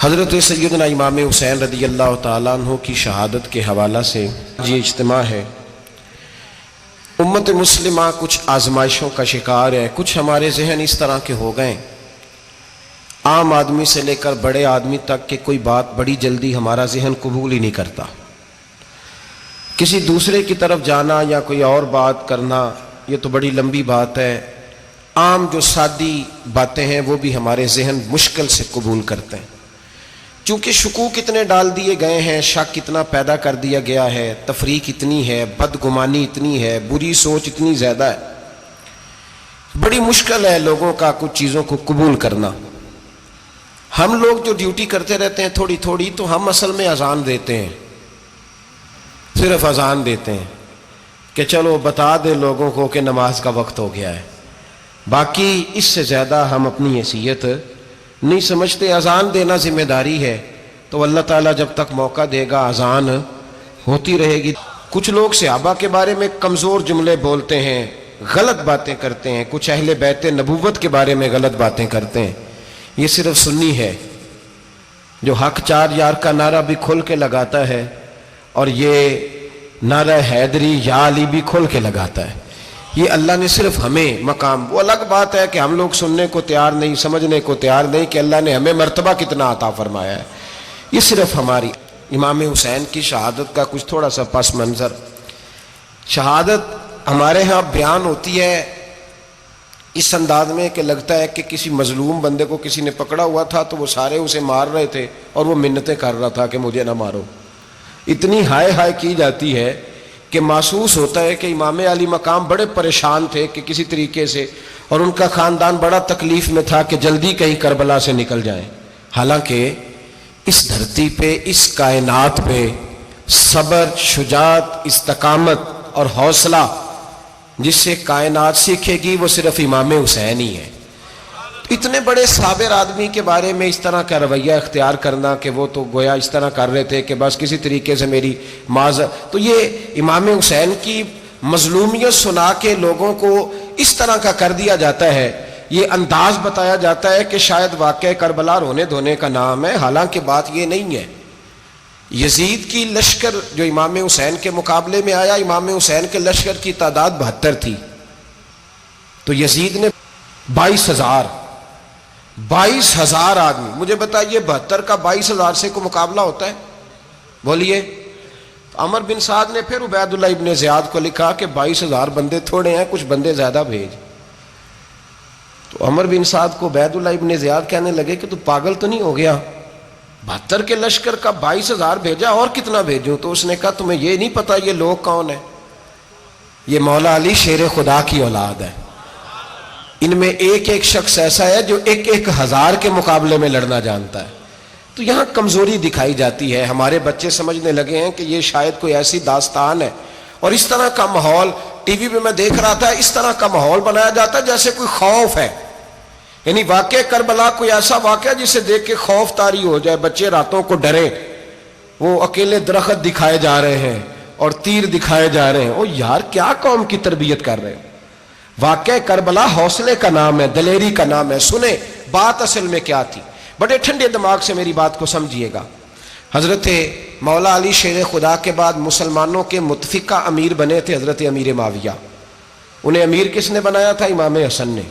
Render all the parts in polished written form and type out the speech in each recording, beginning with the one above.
حضرت سیدنا امام حسین رضی اللہ تعالیٰ عنہ کی شہادت کے حوالہ سے یہ اجتماع ہے۔ امت مسلمہ کچھ آزمائشوں کا شکار ہے، کچھ ہمارے ذہن اس طرح کے ہو گئے، عام آدمی سے لے کر بڑے آدمی تک کہ کوئی بات بڑی جلدی ہمارا ذہن قبول ہی نہیں کرتا۔ کسی دوسرے کی طرف جانا یا کوئی اور بات کرنا یہ تو بڑی لمبی بات ہے، عام جو سادی باتیں ہیں وہ بھی ہمارے ذہن مشکل سے قبول کرتے ہیں، چونکہ شکوک اتنے ڈال دیے گئے ہیں، شک اتنا پیدا کر دیا گیا ہے، تفریق اتنی ہے، بدگمانی اتنی ہے، بری سوچ اتنی زیادہ ہے، بڑی مشکل ہے لوگوں کا کچھ چیزوں کو قبول کرنا۔ ہم لوگ جو ڈیوٹی کرتے رہتے ہیں تھوڑی تھوڑی، تو ہم اصل میں اذان دیتے ہیں، صرف اذان دیتے ہیں کہ چلو بتا دے لوگوں کو کہ نماز کا وقت ہو گیا ہے، باقی اس سے زیادہ ہم اپنی حیثیت نہیں سمجھتے۔ اذان دینا ذمہ داری ہے، تو اللہ تعالیٰ جب تک موقع دے گا اذان ہوتی رہے گی۔ کچھ لوگ صحابہ کے بارے میں کمزور جملے بولتے ہیں، غلط باتیں کرتے ہیں، کچھ اہل بیت نبوت کے بارے میں غلط باتیں کرتے ہیں، یہ صرف سنی ہے جو حق چار یار کا نعرہ بھی کھل کے لگاتا ہے اور یہ نعرہ حیدری یا علی بھی کھل کے لگاتا ہے۔ یہ اللہ نے صرف ہمیں مقام، وہ الگ بات ہے کہ ہم لوگ سننے کو تیار نہیں، سمجھنے کو تیار نہیں کہ اللہ نے ہمیں مرتبہ کتنا عطا فرمایا ہے، یہ صرف ہماری۔ امام حسین کی شہادت کا کچھ تھوڑا سا پس منظر۔ شہادت ہمارے ہاں بیان ہوتی ہے اس انداز میں کہ لگتا ہے کہ کسی مظلوم بندے کو کسی نے پکڑا ہوا تھا تو وہ سارے اسے مار رہے تھے اور وہ منتیں کر رہا تھا کہ مجھے نہ مارو، اتنی ہائے ہائے کی جاتی ہے کہ محسوس ہوتا ہے کہ امام علی مقام بڑے پریشان تھے کہ کسی طریقے سے، اور ان کا خاندان بڑا تکلیف میں تھا کہ جلدی کہیں کربلا سے نکل جائیں۔ حالانکہ اس دھرتی پہ، اس کائنات پہ صبر، شجاعت، استقامت اور حوصلہ جس سے کائنات سیکھے گی وہ صرف امام حسین ہی ہے۔ اتنے بڑے صابر آدمی کے بارے میں اس طرح کا رویہ اختیار کرنا کہ وہ تو گویا اس طرح کر رہے تھے کہ بس کسی طریقے سے میری تو یہ امام حسین کی مظلومیت سنا کے لوگوں کو اس طرح کا کر دیا جاتا ہے، یہ انداز بتایا جاتا ہے کہ شاید واقعہ کربلا رونے دھونے کا نام ہے، حالانکہ بات یہ نہیں ہے۔ یزید کی لشکر جو امام حسین کے مقابلے میں آیا، امام حسین کے لشکر کی تعداد 72 تھی، تو یزید نے 22,000 آدمی، مجھے بتائیے 72 کا 22,000 سے کوئی مقابلہ ہوتا ہے؟ بولیے۔ عمر بن سعد نے پھر عبید اللہ ابن زیاد کو لکھا کہ 22,000 بندے تھوڑے ہیں، کچھ بندے زیادہ بھیج۔ تو عمر بن سعد کو عبید اللہ ابن زیاد کہنے لگے کہ تو پاگل تو نہیں ہو گیا، 72 کے لشکر کا 22,000 بھیجا، اور کتنا بھیجوں؟ تو اس نے کہا تمہیں یہ نہیں پتا یہ لوگ کون ہیں؟ یہ مولا علی شیر خدا کی اولاد ہے، ان میں ایک ایک شخص ایسا ہے جو 1,000 کے مقابلے میں لڑنا جانتا ہے۔ تو یہاں کمزوری دکھائی جاتی ہے، ہمارے بچے سمجھنے لگے ہیں کہ یہ شاید کوئی ایسی داستان ہے، اور اس طرح کا ماحول ٹی وی پہ میں دیکھ رہا تھا، اس طرح کا ماحول بنایا جاتا ہے جیسے کوئی خوف ہے، یعنی واقع کربلا کوئی ایسا واقعہ جسے دیکھ کے خوف طاری ہو جائے، بچے راتوں کو ڈریں، وہ اکیلے درخت دکھائے جا رہے ہیں اور تیر دکھائے جا رہے ہیں۔ او یار کیا قوم کی تربیت کر رہے ہیں؟ واقعہ کربلا حوصلے کا نام ہے، دلیری کا نام ہے۔ سنیں بات اصل میں کیا تھی، بڑے ٹھنڈے دماغ سے میری بات کو سمجھیے گا۔ حضرت مولا علی شیر خدا کے بعد مسلمانوں کے متفقہ امیر بنے تھے حضرت امیر معاویہ۔ انہیں امیر کس نے بنایا تھا؟ امام حسن نے،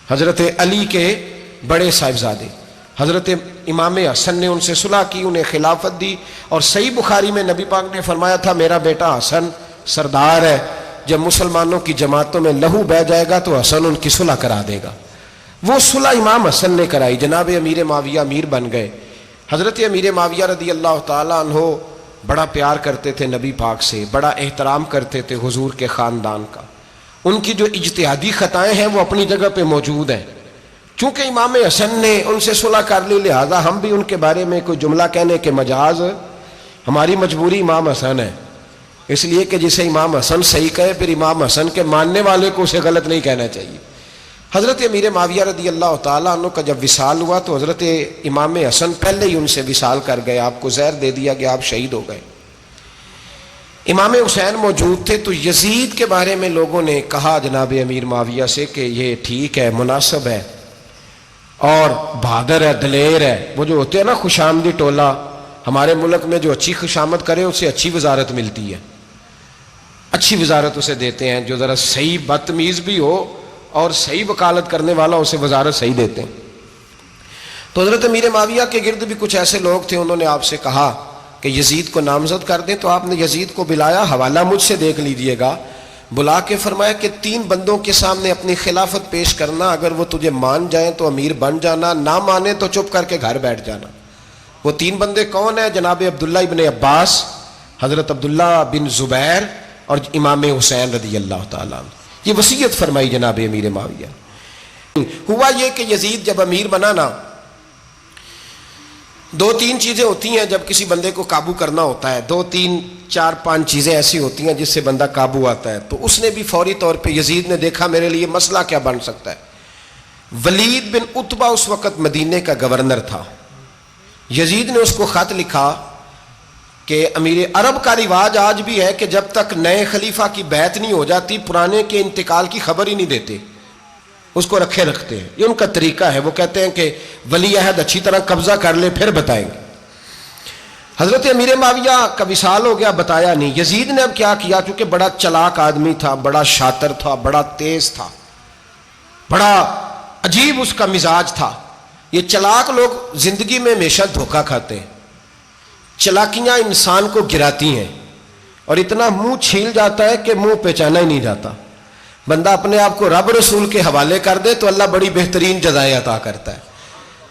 حضرت علی کے بڑے صاحبزادے۔ حضرت امام حسن نے ان سے صلح کی، انہیں خلافت دی، اور صحیح بخاری میں نبی پاک نے فرمایا تھا میرا بیٹا حسن سردار ہے، جب مسلمانوں کی جماعتوں میں لہو بہہ جائے گا تو حسن ان کی صلح کرا دے گا۔ وہ صلح امام حسن نے کرائی، جناب امیر معاویہ امیر بن گئے۔ حضرت امیر معاویہ رضی اللہ تعالیٰ عنہ بڑا پیار کرتے تھے نبی پاک سے، بڑا احترام کرتے تھے حضور کے خاندان کا۔ ان کی جو اجتہادی خطائیں ہیں وہ اپنی جگہ پہ موجود ہیں، چونکہ امام حسن نے ان سے صلح کر لی، لہذا ہم بھی ان کے بارے میں کوئی جملہ کہنے کے مجاز، ہماری مجبوری امام حسن ہے، اس لیے کہ جسے امام حسن صحیح کہے پھر امام حسن کے ماننے والے کو اسے غلط نہیں کہنا چاہیے۔ حضرت امیر معاویہ رضی اللہ تعالیٰ عنہ کا جب وصال ہوا تو حضرت امام حسن پہلے ہی ان سے وصال کر گئے، آپ کو زہر دے دیا گیا، آپ شہید ہو گئے۔ امام حسین موجود تھے، تو یزید کے بارے میں لوگوں نے کہا جناب امیر معاویہ سے کہ یہ ٹھیک ہے، مناسب ہے، اور بہادر ہے، دلیر ہے. وہ جو ہوتے ہیں نا خوش آمدی ٹولہ، ہمارے ملک میں جو اچھی خوشامد کرے اسے اچھی وزارت ملتی ہے، اچھی وزارت اسے دیتے ہیں. جو ذرا صحیح بدتمیز بھی ہو اور صحیح وکالت کرنے والا اسے وزارت صحیح دیتے ہیں. تو حضرت امیر معاویہ کے گرد بھی کچھ ایسے لوگ تھے، انہوں نے آپ سے کہا کہ یزید کو نامزد کر دیں. تو آپ نے یزید کو بلایا، حوالہ مجھ سے دیکھ لیجئے گا. بلا کے فرمایا کہ 3 بندوں کے سامنے اپنی خلافت پیش کرنا، اگر وہ تجھے مان جائیں تو امیر بن جانا، نہ مانے تو چپ کر کے گھر بیٹھ جانا. وہ 3 بندے کون ہیں؟ جناب عبداللہ ابن عباس، حضرت عبداللہ بن زبیر اور امام حسین رضی اللہ تعالیٰ عنہ. یہ وصیت فرمائی جناب امیر معاویہ. ہوا یہ کہ یزید جب امیر بنا نا، 2-3 چیزیں ہوتی ہیں جب کسی بندے کو قابو کرنا ہوتا ہے، 2-3 4-5 چیزیں ایسی ہوتی ہیں جس سے بندہ قابو آتا ہے. تو اس نے بھی فوری طور پہ، یزید نے دیکھا میرے لیے مسئلہ کیا بن سکتا ہے. ولید بن عتبہ اس وقت مدینے کا گورنر تھا. یزید نے اس کو خط لکھا کہ امیر عرب کا رواج آج بھی ہے کہ جب تک نئے خلیفہ کی بیعت نہیں ہو جاتی پرانے کے انتقال کی خبر ہی نہیں دیتے، اس کو رکھے رکھتے ہیں. یہ ان کا طریقہ ہے. وہ کہتے ہیں کہ ولی عہد اچھی طرح قبضہ کر لے پھر بتائیں گے. حضرت امیر معاویہ کا وصال ہو گیا، بتایا نہیں. یزید نے اب کیا کیا، چونکہ بڑا چلاک آدمی تھا، بڑا شاطر تھا، بڑا تیز تھا، بڑا عجیب اس کا مزاج تھا. یہ چلاک لوگ زندگی میں ہمیشہ دھوکہ کھاتے ہیں، چلاکیاں انسان کو گراتی ہیں اور اتنا منہ چھیل جاتا ہے کہ منہ پہچانا ہی نہیں جاتا. بندہ اپنے آپ کو رب رسول کے حوالے کر دے تو اللہ بڑی بہترین جزائیں عطا کرتا ہے.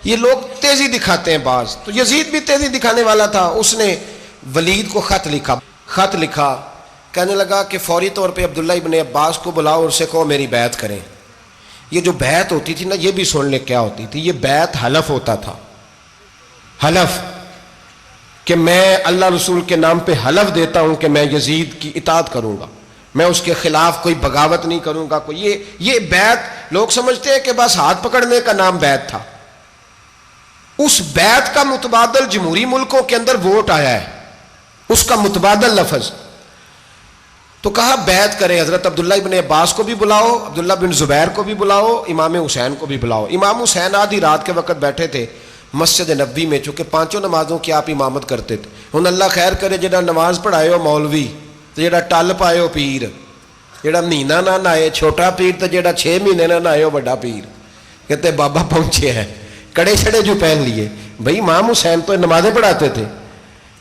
یہ لوگ تیزی دکھاتے ہیں بعض. تو یزید بھی تیزی دکھانے والا تھا. اس نے ولید کو خط لکھا کہنے لگا کہ فوری طور پہ عبداللہ ابن عباس کو بلاؤ اور اسے کہو میری بیعت کریں. یہ جو بیعت ہوتی تھی نا، یہ بھی سن لے کیا ہوتی تھی. یہ بیعت حلف ہوتا تھا، حلف کہ میں اللہ رسول کے نام پہ حلف دیتا ہوں کہ میں یزید کی اطاعت کروں گا، میں اس کے خلاف کوئی بغاوت نہیں کروں گا. یہ بیعت لوگ سمجھتے ہیں کہ بس ہاتھ پکڑنے کا نام بیعت تھا. اس بیعت کا متبادل جمہوری ملکوں کے اندر ووٹ آیا ہے، اس کا متبادل لفظ. تو کہا بیعت کرے. حضرت عبداللہ ابن عباس کو بھی بلاؤ، عبداللہ بن زبیر کو بھی بلاؤ، امام حسین کو بھی بلاؤ. امام حسین آدھی رات کے وقت بیٹھے تھے مسجد نبوی میں، چونکہ 5 نمازوں کی آپ امامت کرتے تھے. ہن اللہ خیر کرے جڑا نماز پڑھائے ہو مولوی تو جڑا ٹل پائے ہو پیر، جڑا مہینہ نہ نہائے چھوٹا پیر تو جڑا 6 مہینے نہ نہائے ہو بڑا پیر. کہتے بابا پہنچے ہیں، کڑے چھڑے جو پہن لیے. بھائی امام حسین تو نمازیں پڑھاتے تھے،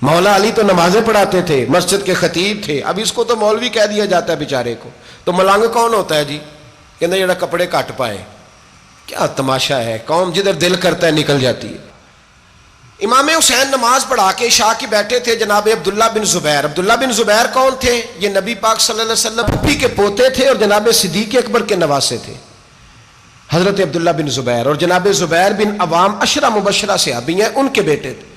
مولا علی تو نمازیں پڑھاتے تھے، مسجد کے خطیب تھے. اب اس کو تو مولوی کہہ دیا جاتا ہے بیچارے کو. تو ملنگ کون ہوتا ہے جی؟ کہتے جڑا کپڑے کٹ پائے. کیا تماشا ہے، قوم جدھر دل کرتا ہے نکل جاتی ہے. امام حسین نماز پڑھا کے عشاء کی بیٹھے تھے جناب عبداللہ بن زبیر. عبداللہ بن زبیر کون تھے؟ یہ نبی پاک صلی اللہ علیہ وسلم پھپھی کے پوتے تھے اور جناب صدیق اکبر کے نواسے تھے، حضرت عبداللہ بن زبیر. اور جناب زبیر بن عوام عشرہ مبشرہ صحابی ہیں، ان کے بیٹے تھے.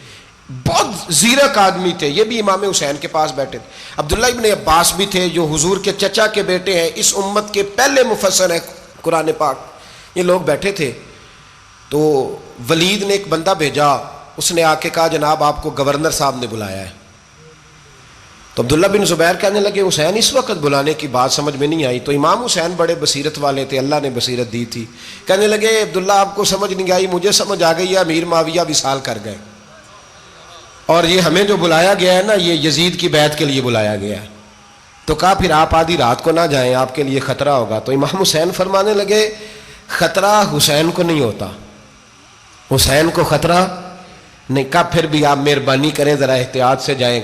بہت زیرک آدمی تھے. یہ بھی امام حسین کے پاس بیٹھے تھے. عبداللہ ابن عباس بھی تھے جو حضور کے چچا کے بیٹے ہیں، اس امت کے پہلے مفسر ہیں قرآن پاک. یہ لوگ بیٹھے تھے. تو ولید نے ایک بندہ بھیجا، اس نے آ کے کہا جناب آپ کو گورنر صاحب نے بلایا ہے. تو عبداللہ بن زبیر کہنے لگے حسین اس وقت بلانے کی بات سمجھ میں نہیں آئی. تو امام حسین بڑے بصیرت والے تھے، اللہ نے بصیرت دی تھی. کہنے لگے عبداللہ آپ کو سمجھ نہیں آئی، مجھے سمجھ آ گئی ہے، امیر معاویہ وصال کر گئے اور یہ ہمیں جو بلایا گیا ہے نا، یہ یزید کی بیعت کے لیے بلایا گیا ہے. تو کہا پھر آپ آدھی رات کو نہ جائیں، آپ کے لیے خطرہ ہوگا. تو امام حسین فرمانے لگے خطرہ حسین کو نہیں ہوتا، حسین کو خطرہ نہیں. کہا پھر بھی آپ مہربانی کریں ذرا احتیاط سے جائیں.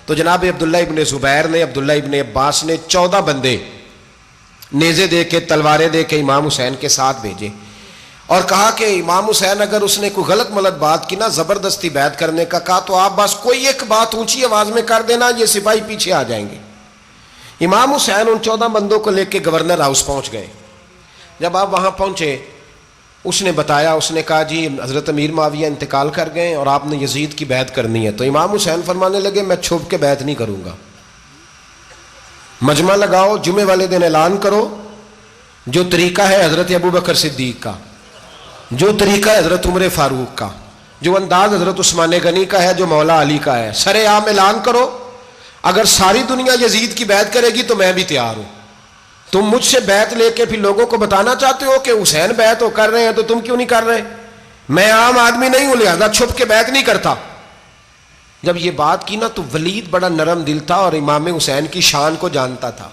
تو جناب عبداللہ ابن زبیر نے، عبداللہ ابن عباس نے 14 بندے نیزے دے کے، تلواریں دے کے امام حسین کے ساتھ بھیجے اور کہا کہ امام حسین اگر اس نے کوئی غلط ملت بات کی نا، زبردستی بیعت کرنے کا کہا، تو آپ بس کوئی ایک بات اونچی آواز میں کر دینا، یہ سپاہی پیچھے آ جائیں گے. امام حسین ان 14 بندوں کو لے کے گورنر ہاؤس پہنچ گئے. جب آپ وہاں پہنچے اس نے بتایا، اس نے کہا جی حضرت امیر معاویہ انتقال کر گئے اور آپ نے یزید کی بیعت کرنی ہے. تو امام حسین فرمانے لگے میں چھپ کے بیعت نہیں کروں گا، مجمع لگاؤ، جمعے والے دن اعلان کرو. جو طریقہ ہے حضرت ابوبکر صدیق کا، جو طریقہ ہے حضرت عمر فاروق کا، جو انداز حضرت عثمان غنی کا ہے، جو مولا علی کا ہے، سر عام اعلان کرو. اگر ساری دنیا یزید کی بیعت کرے گی تو میں بھی تیار ہوں. تم مجھ سے بیعت لے کے پھر لوگوں کو بتانا چاہتے ہو کہ حسین بیعت کر رہے ہیں تو تم کیوں نہیں کر رہے؟ میں عام آدمی نہیں ہوں لہذا چھپ کے بیعت نہیں کرتا. جب یہ بات کی نا تو ولید بڑا نرم دل تھا اور امام حسین کی شان کو جانتا تھا.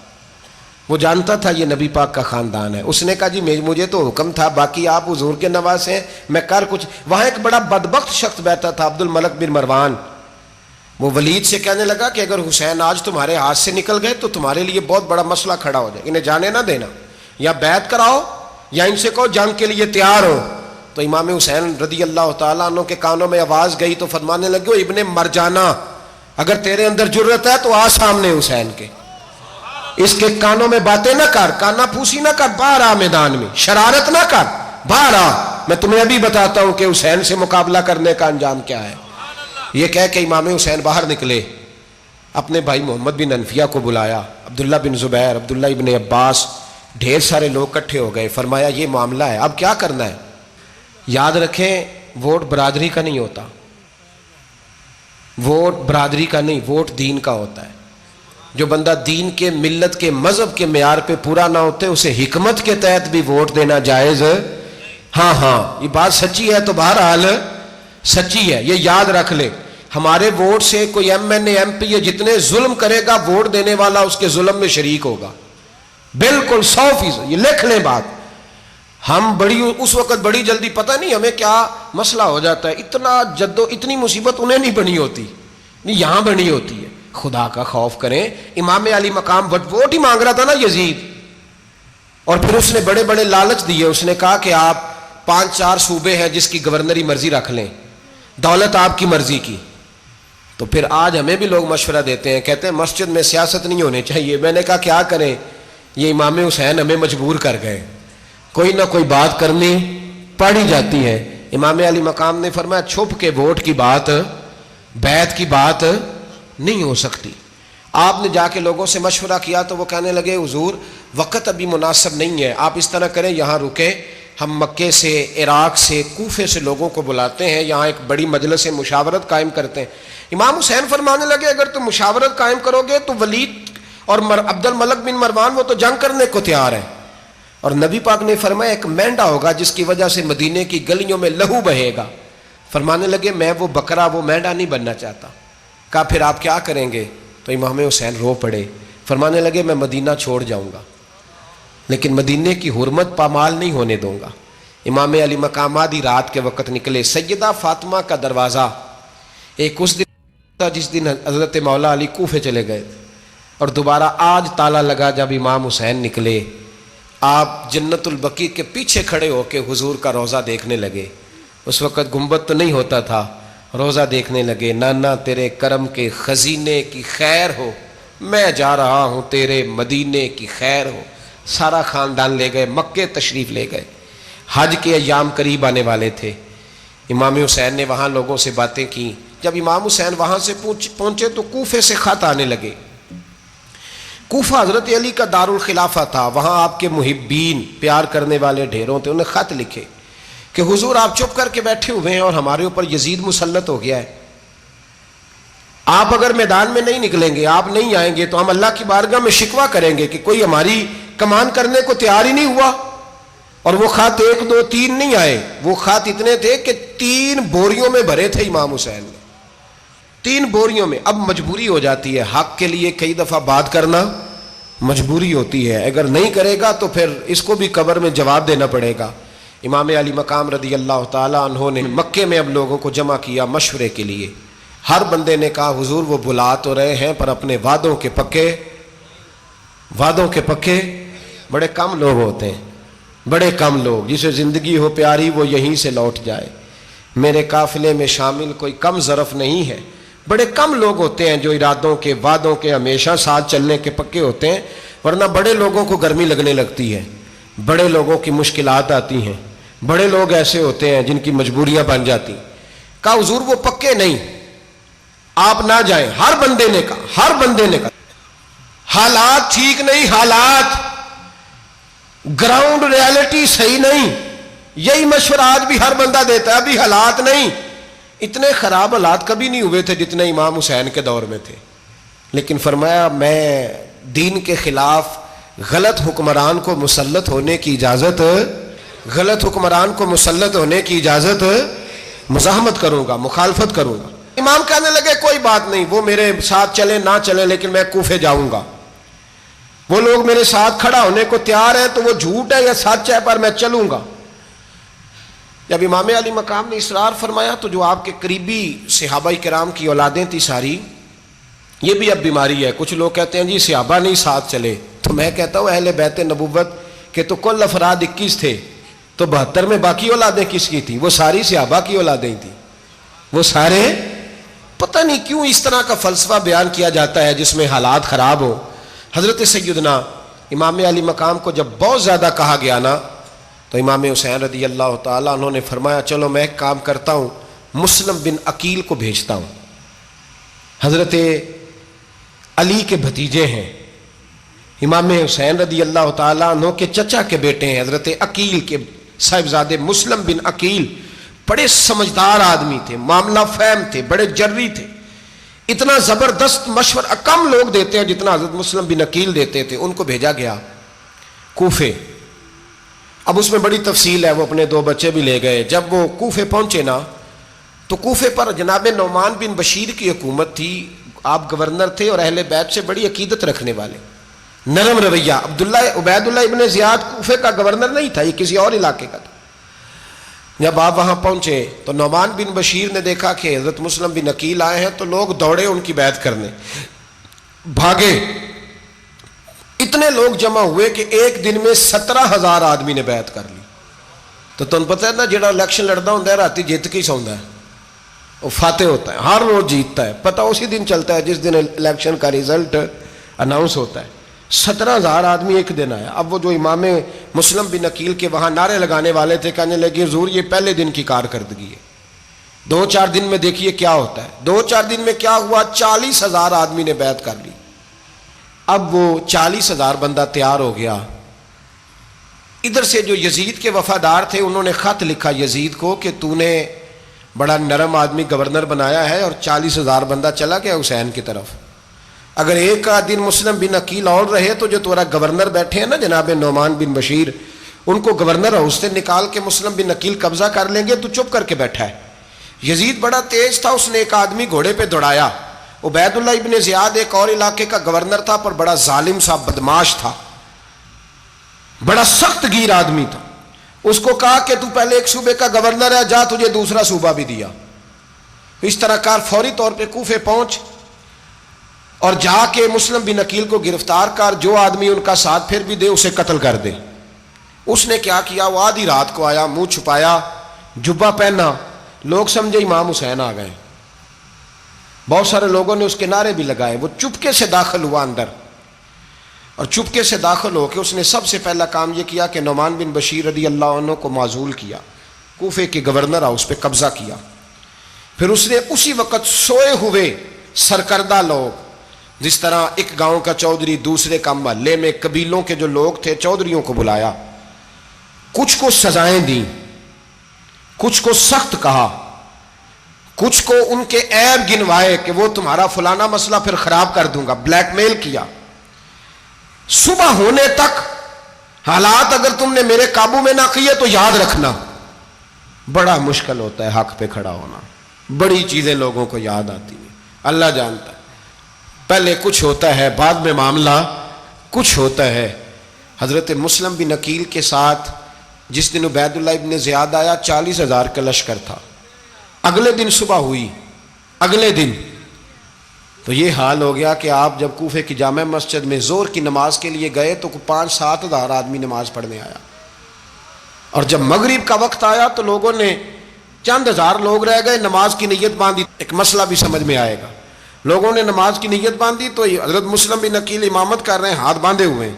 وہ جانتا تھا یہ نبی پاک کا خاندان ہے. اس نے کہا جی مجھے تو حکم تھا، باقی آپ حضور کے نواز ہیں، میں کر کچھ. وہاں ایک بڑا بدبخت شخص بیٹھا تھا، عبد الملک بن مروان. وہ ولید سے کہنے لگا کہ اگر حسین آج تمہارے ہاتھ سے نکل گئے تو تمہارے لیے بہت بڑا مسئلہ کھڑا ہو جائے، انہیں جانے نہ دینا، یا بیعت کراؤ یا ان سے کہو جنگ کے لیے تیار ہو. تو امام حسین رضی اللہ تعالیٰ عنہ کے کانوں میں آواز گئی تو فرمانے لگے ابن مرجانہ، اگر تیرے اندر جرت ہے تو آ سامنے حسین کے، اس کے کانوں میں باتیں نہ کر، کانا پھوسی نہ کر، باہر آ میدان میں، شرارت نہ کر، باہر آ، میں تمہیں ابھی بتاتا ہوں کہ حسین سے مقابلہ کرنے کا انجام کیا ہے. یہ کہہ کہ امام حسین باہر نکلے، اپنے بھائی محمد بن انفیہ کو بلایا، عبداللہ بن زبیر، عبداللہ ابن عباس، ڈھیر سارے لوگ اکٹھے ہو گئے. فرمایا یہ معاملہ ہے، اب کیا کرنا ہے. یاد رکھیں ووٹ برادری کا نہیں ہوتا، ووٹ برادری کا نہیں، ووٹ دین کا ہوتا ہے. جو بندہ دین کے، ملت کے، مذہب کے معیار پہ پورا نہ ہوتے اسے حکمت کے تحت بھی ووٹ دینا جائز. ہاں یہ بات سچی ہے تو بہرحال سچی ہے، یہ یاد رکھ لے. ہمارے ووٹ سے کوئی ایم این اے، ایم پی اے جتنے ظلم کرے گا، ووٹ دینے والا اس کے ظلم میں شریک ہوگا، بالکل 100%. یہ لکھ لیں بات. ہم اس وقت بڑی جلدی، پتہ نہیں ہمیں کیا مسئلہ ہو جاتا ہے، اتنا اتنی مصیبت انہیں نہیں بنی ہوتی، نہیں یہاں بنی ہوتی ہے. خدا کا خوف کریں. امام علی مقام ووٹ ہی مانگ رہا تھا نا یزید، اور پھر اس نے بڑے بڑے لالچ دیے. اس نے کہا کہ آپ 5-4 صوبے ہیں جس کی گورنری مرضی رکھ لیں، دولت آپ کی مرضی کی. تو پھر آج ہمیں بھی لوگ مشورہ دیتے ہیں، کہتے ہیں مسجد میں سیاست نہیں ہونی چاہیے. میں نے کہا کیا کریں، یہ امام حسین ہمیں مجبور کر گئے، کوئی نہ کوئی بات کرنی پڑ ہی جاتی ہے. امام علی مقام نے فرمایا چھپ کے ووٹ کی بات، بیعت کی بات نہیں ہو سکتی. آپ نے جا کے لوگوں سے مشورہ کیا تو وہ کہنے لگے حضور وقت ابھی مناسب نہیں ہے، آپ اس طرح کریں یہاں رکیں، ہم مکے سے، عراق سے، کوفے سے لوگوں کو بلاتے ہیں، یہاں ایک بڑی مجلس مشاورت قائم کرتے ہیں. امام حسین فرمانے لگے اگر تم مشاورت قائم کرو گے تو ولید اور عبد الملک بن مروان وہ تو جنگ کرنے کو تیار ہیں، اور نبی پاک نے فرمایا ایک مینڈا ہوگا جس کی وجہ سے مدینے کی گلیوں میں لہو بہے گا. فرمانے لگے میں وہ بکرا، وہ مینڈا نہیں بننا چاہتا. کہا پھر آپ کیا کریں گے؟ تو امام حسین رو پڑے، فرمانے لگے میں مدینہ چھوڑ جاؤں گا لیکن مدینے کی حرمت پامال نہیں ہونے دوں گا. امام علی مقام آدھی رات کے وقت نکلے. سیدہ فاطمہ کا دروازہ ایک اس دن تھا جس دن حضرت مولا علی کوفے چلے گئے، اور دوبارہ آج تالا لگا جب امام حسین نکلے. آپ جنت البقیع کے پیچھے کھڑے ہو کے حضور کا روضہ دیکھنے لگے. اس وقت گنبد تو نہیں ہوتا تھا، روضہ دیکھنے لگے. نانا تیرے کرم کے خزینے کی خیر ہو، میں جا رہا ہوں تیرے مدینے کی خیر ہو. سارا خاندان لے گئے، مکے تشریف لے گئے. حج کے ایام قریب آنے والے تھے. امام حسین نے وہاں لوگوں سے باتیں کی. جب امام حسین وہاں سے پہنچے تو کوفے سے خط آنے لگے. کوفہ حضرت علی کا دارالخلافہ تھا، وہاں آپ کے محبین، پیار کرنے والے ڈھیروں تھے. انہیں خط لکھے کہ حضور آپ چپ کر کے بیٹھے ہوئے ہیں اور ہمارے اوپر یزید مسلط ہو گیا ہے. آپ اگر میدان میں نہیں نکلیں گے، آپ نہیں آئیں گے تو ہم اللہ کی بارگاہ میں شکوہ کریں گے کہ کوئی ہماری کمان کرنے کو تیار ہی نہیں ہوا. اور وہ خط 1 2 3 نہیں آئے، وہ خط اتنے تھے کہ 3 بوریوں میں بھرے تھے امام حسین نے، 3 بوریوں میں. اب مجبوری ہو جاتی ہے، حق کے لیے کئی دفعہ بات کرنا مجبوری ہوتی ہے، اگر نہیں کرے گا تو پھر اس کو بھی قبر میں جواب دینا پڑے گا. امام علی مقام رضی اللہ تعالیٰ عنہ نے مکے میں اب لوگوں کو جمع کیا مشورے کے لیے. ہر بندے نے کہا حضور وہ بلا تو رہے ہیں پر اپنے وعدوں کے پکے بڑے کم لوگ ہوتے ہیں، بڑے کم لوگ. جسے زندگی ہو پیاری وہ یہیں سے لوٹ جائے. میرے قافلے میں شامل کوئی کم ظرف نہیں ہے. بڑے کم لوگ ہوتے ہیں جو ارادوں کے، وعدوں کے ہمیشہ ساتھ چلنے کے پکے ہوتے ہیں، ورنہ بڑے لوگوں کو گرمی لگنے لگتی ہے، بڑے لوگوں کی مشکلات آتی ہیں، بڑے لوگ ایسے ہوتے ہیں جن کی مجبوریاں بن جاتی. کہا حضور وہ پکے نہیں، آپ نہ جائیں. ہر بندے نے کہا حالات ٹھیک نہیں، حالات گراؤنڈ ریالٹی صحیح نہیں. یہی مشورہ آج بھی ہر بندہ دیتا ہے، ابھی حالات نہیں. اتنے خراب حالات کبھی نہیں ہوئے تھے جتنے امام حسین کے دور میں تھے. لیکن فرمایا میں دین کے خلاف غلط حکمران کو مسلط ہونے کی اجازت غلط حکمران کو مسلط ہونے کی اجازت مزاحمت کروں گا، مخالفت کروں گا۔ امام کہنے لگے کوئی بات نہیں، وہ میرے ساتھ چلے نہ چلے لیکن میں کوفے جاؤں گا، وہ لوگ میرے ساتھ کھڑا ہونے کو تیار ہے تو وہ جھوٹ ہے یا سچ ہے پر میں چلوں گا۔ جب امام علی مقام نے اصرار فرمایا تو جو آپ کے قریبی صحابہ کرام کی اولادیں تھی ساری، یہ بھی اب بیماری ہے، کچھ لوگ کہتے ہیں جی صحابہ نہیں ساتھ چلے، تو میں کہتا ہوں اہل بیت نبوت کے تو کل افراد 21 تھے، تو 72 میں باقی اولادیں کس کی تھیں؟ وہ ساری صحابہ کی اولادیں تھیں، وہ سارے، پتہ نہیں کیوں اس طرح کا فلسفہ بیان کیا جاتا ہے جس میں حالات خراب ہو۔ حضرت سیدنا امام علی مقام کو جب بہت زیادہ کہا گیا نا تو امام حسین رضی اللہ تعالیٰ انہوں نے فرمایا چلو میں ایک کام کرتا ہوں، مسلم بن عقیل کو بھیجتا ہوں، حضرت علی کے بھتیجے ہیں، امام حسین رضی اللہ تعالیٰ عنہ کے چچا کے بیٹے ہیں، حضرت عقیل کے صاحبزادے مسلم بن عقیل، بڑے سمجھدار آدمی تھے، معاملہ فہم تھے، بڑے جری تھے، اتنا زبردست مشورہ کم لوگ دیتے ہیں جتنا حضرت مسلم بن عقیل دیتے تھے۔ ان کو بھیجا گیا کوفے۔ اب اس میں بڑی تفصیل ہے، وہ اپنے 2 بچے بھی لے گئے۔ جب وہ کوفے پہنچے نا تو کوفے پر جناب نعمان بن بشیر کی حکومت تھی، آپ گورنر تھے اور اہل بیت سے بڑی عقیدت رکھنے والے، نرم رویہ۔ عبید اللہ ابن زیاد کوفے کا گورنر نہیں تھا، یہ کسی اور علاقے کا تھا۔ جب آپ وہاں پہنچے تو نعمان بن بشیر نے دیکھا کہ حضرت مسلم بن عقیل آئے ہیں تو لوگ دوڑے ان کی بیعت کرنے، بھاگے، اتنے لوگ جمع ہوئے کہ ایک دن میں 17,000 آدمی نے بیعت کر لی۔ تو تم پتہ ہے نا جڑا الیکشن لڑتا ہوں راتی جیت کے سوندا ہے، وہ فاتح ہوتا ہے، ہر روز جیتتا ہے، پتہ اسی دن چلتا ہے جس دن الیکشن کا ریزلٹ اناؤنس ہوتا ہے۔ 17,000 آدمی ایک دن آیا۔ اب وہ جو امام مسلم بن عقیل کے وہاں نعرے لگانے والے تھے کہنے لگے حضور یہ پہلے دن کی کارکردگی ہے، 2-4 دن میں دیکھیے کیا ہوتا ہے۔ 2-4 دن میں کیا ہوا، 40,000 آدمی نے بیعت کر لی۔ اب وہ 40,000 بندہ تیار ہو گیا۔ ادھر سے جو یزید کے وفادار تھے انہوں نے خط لکھا یزید کو کہ تو نے بڑا نرم آدمی گورنر بنایا ہے اور 40,000 بندہ چلا گیا حسین کی طرف، اگر ایک دن مسلم بن عقیل اور رہے تو جو تمہارا گورنر بیٹھے ہیں نا جناب نعمان بن بشیر، ان کو گورنر ہاؤس سے نکال کے مسلم بن عقیل قبضہ کر لیں گے، تو چپ کر کے بیٹھا ہے۔ یزید بڑا تیز تھا، اس نے ایک آدمی گھوڑے پہ دوڑایا۔ عبید اللہ ابن زیاد ایک اور علاقے کا گورنر تھا پر بڑا ظالم سا بدماش تھا، بڑا سخت گیر آدمی تھا۔ اس کو کہا کہ تو پہلے ایک صوبے کا گورنر ہے، جا تجھے دوسرا صوبہ بھی دیا۔ اس طرح کار فوری طور پہ کوفے پہنچ اور جا کے مسلم بن عقیل کو گرفتار کر، جو آدمی ان کا ساتھ پھر بھی دے اسے قتل کر دے۔ اس نے کیا کیا، وہ آدھی رات کو آیا، منہ چھپایا، جبہ پہنا، لوگ سمجھے امام حسین آ گئے۔ بہت سارے لوگوں نے اس کے نعرے بھی لگائے۔ وہ چپکے سے داخل ہوا اندر، اور چپکے سے داخل ہو کے اس نے سب سے پہلا کام یہ کیا کہ نعمان بن بشیر رضی اللہ عنہ کو معزول کیا، کوفے کے گورنر ہاؤس پہ قبضہ کیا۔ پھر اس نے اسی وقت سوئے ہوئے سرکردہ لوگ، جس طرح ایک گاؤں کا چودھری دوسرے کا محلے میں قبیلوں کے جو لوگ تھے چودھریوں کو بلایا، کچھ کو سزائیں دیں، کچھ کو سخت کہا، کچھ کو ان کے عیب گنوائے کہ وہ تمہارا فلانا مسئلہ پھر خراب کر دوں گا، بلیک میل کیا۔ صبح ہونے تک حالات اگر تم نے میرے قابو میں نہ کیے تو یاد رکھنا بڑا مشکل ہوتا ہے حق پہ کھڑا ہونا، بڑی چیزیں لوگوں کو یاد آتی ہیں، اللہ جانتا ہے، پہلے کچھ ہوتا ہے بعد میں معاملہ کچھ ہوتا ہے۔ حضرت مسلم بن عقیل کے ساتھ جس دن عبید اللہ ابن زیاد آیا 40,000 کا لشکر تھا۔ اگلے دن صبح ہوئی، اگلے دن تو یہ حال ہو گیا کہ آپ جب کوفے کی جامع مسجد میں زور کی نماز کے لیے گئے تو 5-7 ہزار آدمی نماز پڑھنے آیا، اور جب مغرب کا وقت آیا تو لوگوں نے چند ہزار لوگ رہ گئے، نماز کی نیت باندھی۔ ایک مسئلہ بھی سمجھ میں آئے گا، لوگوں نے نماز کی نیت باندھی تو حضرت مسلم بن عقیل امامت کر رہے ہیں، ہاتھ باندھے ہوئے ہیں،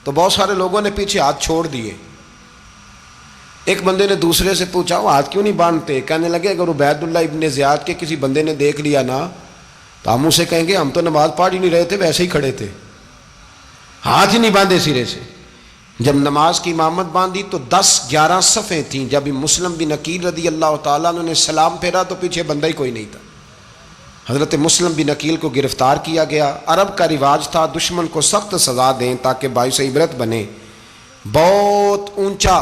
تو بہت سارے لوگوں نے پیچھے ہاتھ چھوڑ دیے۔ ایک بندے نے دوسرے سے پوچھا وہ ہاتھ کیوں نہیں باندھتے؟ کہنے لگے اگر عبید اللہ ابن زیاد کے کسی بندے نے دیکھ لیا نا تو ہم اسے کہیں گے ہم تو نماز پڑھ ہی نہیں رہے تھے، ویسے ہی کھڑے تھے، ہاتھ ہی نہیں باندھے سرے سے۔ جب نماز کی امامت باندھی تو 10-11 صفیں تھیں۔ جب مسلم بن عقیل رضی اللہ تعالیٰ عنہ نے سلام پھیرا تو پیچھے بندہ ہی کوئی نہیں تھا۔ حضرت مسلم بن عقیل کو گرفتار کیا گیا۔ عرب کا رواج تھا دشمن کو سخت سزا دیں تاکہ باعث عبرت بنے۔ بہت اونچا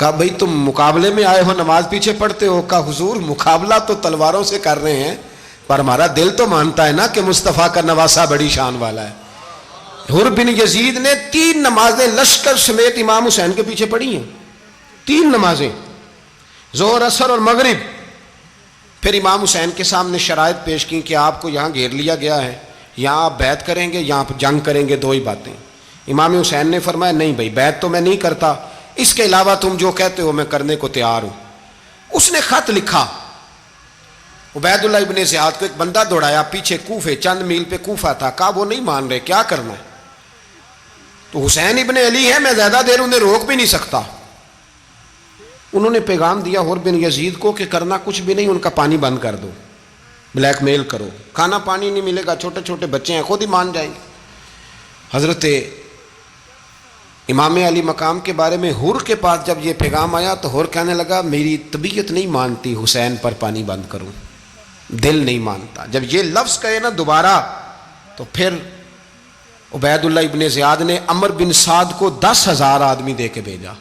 کہا بھئی تم مقابلے میں آئے ہو نماز پیچھے پڑھتے ہو؟ کہا حضور مقابلہ تو تلواروں سے کر رہے ہیں پر ہمارا دل تو مانتا ہے نا کہ مصطفیٰ کا نواسہ بڑی شان والا ہے۔ حر بن یزید نے 3 نمازیں لشکر سمیت امام حسین کے پیچھے پڑھی ہیں، 3 نمازیں، ظہر عصر اور مغرب۔ پھر امام حسین کے سامنے شرائط پیش کی کہ آپ کو یہاں گھیر لیا گیا ہے، یہاں آپ بیعت کریں گے، یہاں جنگ کریں گے، 2 ہی باتیں۔ امام حسین نے فرمایا نہیں بھائی بیعت تو میں نہیں کرتا، اس کے علاوہ تم جو کہتے ہو میں کرنے کو تیار ہوں۔ اس نے خط لکھا، عبید اللہ ابن زیاد کو ایک بندہ دوڑایا پیچھے کوفے، چند میل پہ کوفہ تھا، کہا وہ نہیں مان رہے، کیا کرنا ہے؟ تو حسین ابن علی ہے، میں زیادہ دیر انہیں روک بھی نہیں سکتا۔ انہوں نے پیغام دیا حر بن یزید کو کہ کرنا کچھ بھی نہیں، ان کا پانی بند کر دو، بلیک میل کرو، کھانا پانی نہیں ملے گا، چھوٹے چھوٹے بچے ہیں، خود ہی مان جائیں گے۔ حضرت امام علی مقام کے بارے میں حر کے پاس جب یہ پیغام آیا تو حر کہنے لگا میری طبیعت نہیں مانتی حسین پر پانی بند کروں، دل نہیں مانتا۔ جب یہ لفظ کہے نا دوبارہ تو پھر عبید اللہ ابن زیاد نے عمر بن سعد کو 10,000 آدمی دے کے بھیجا،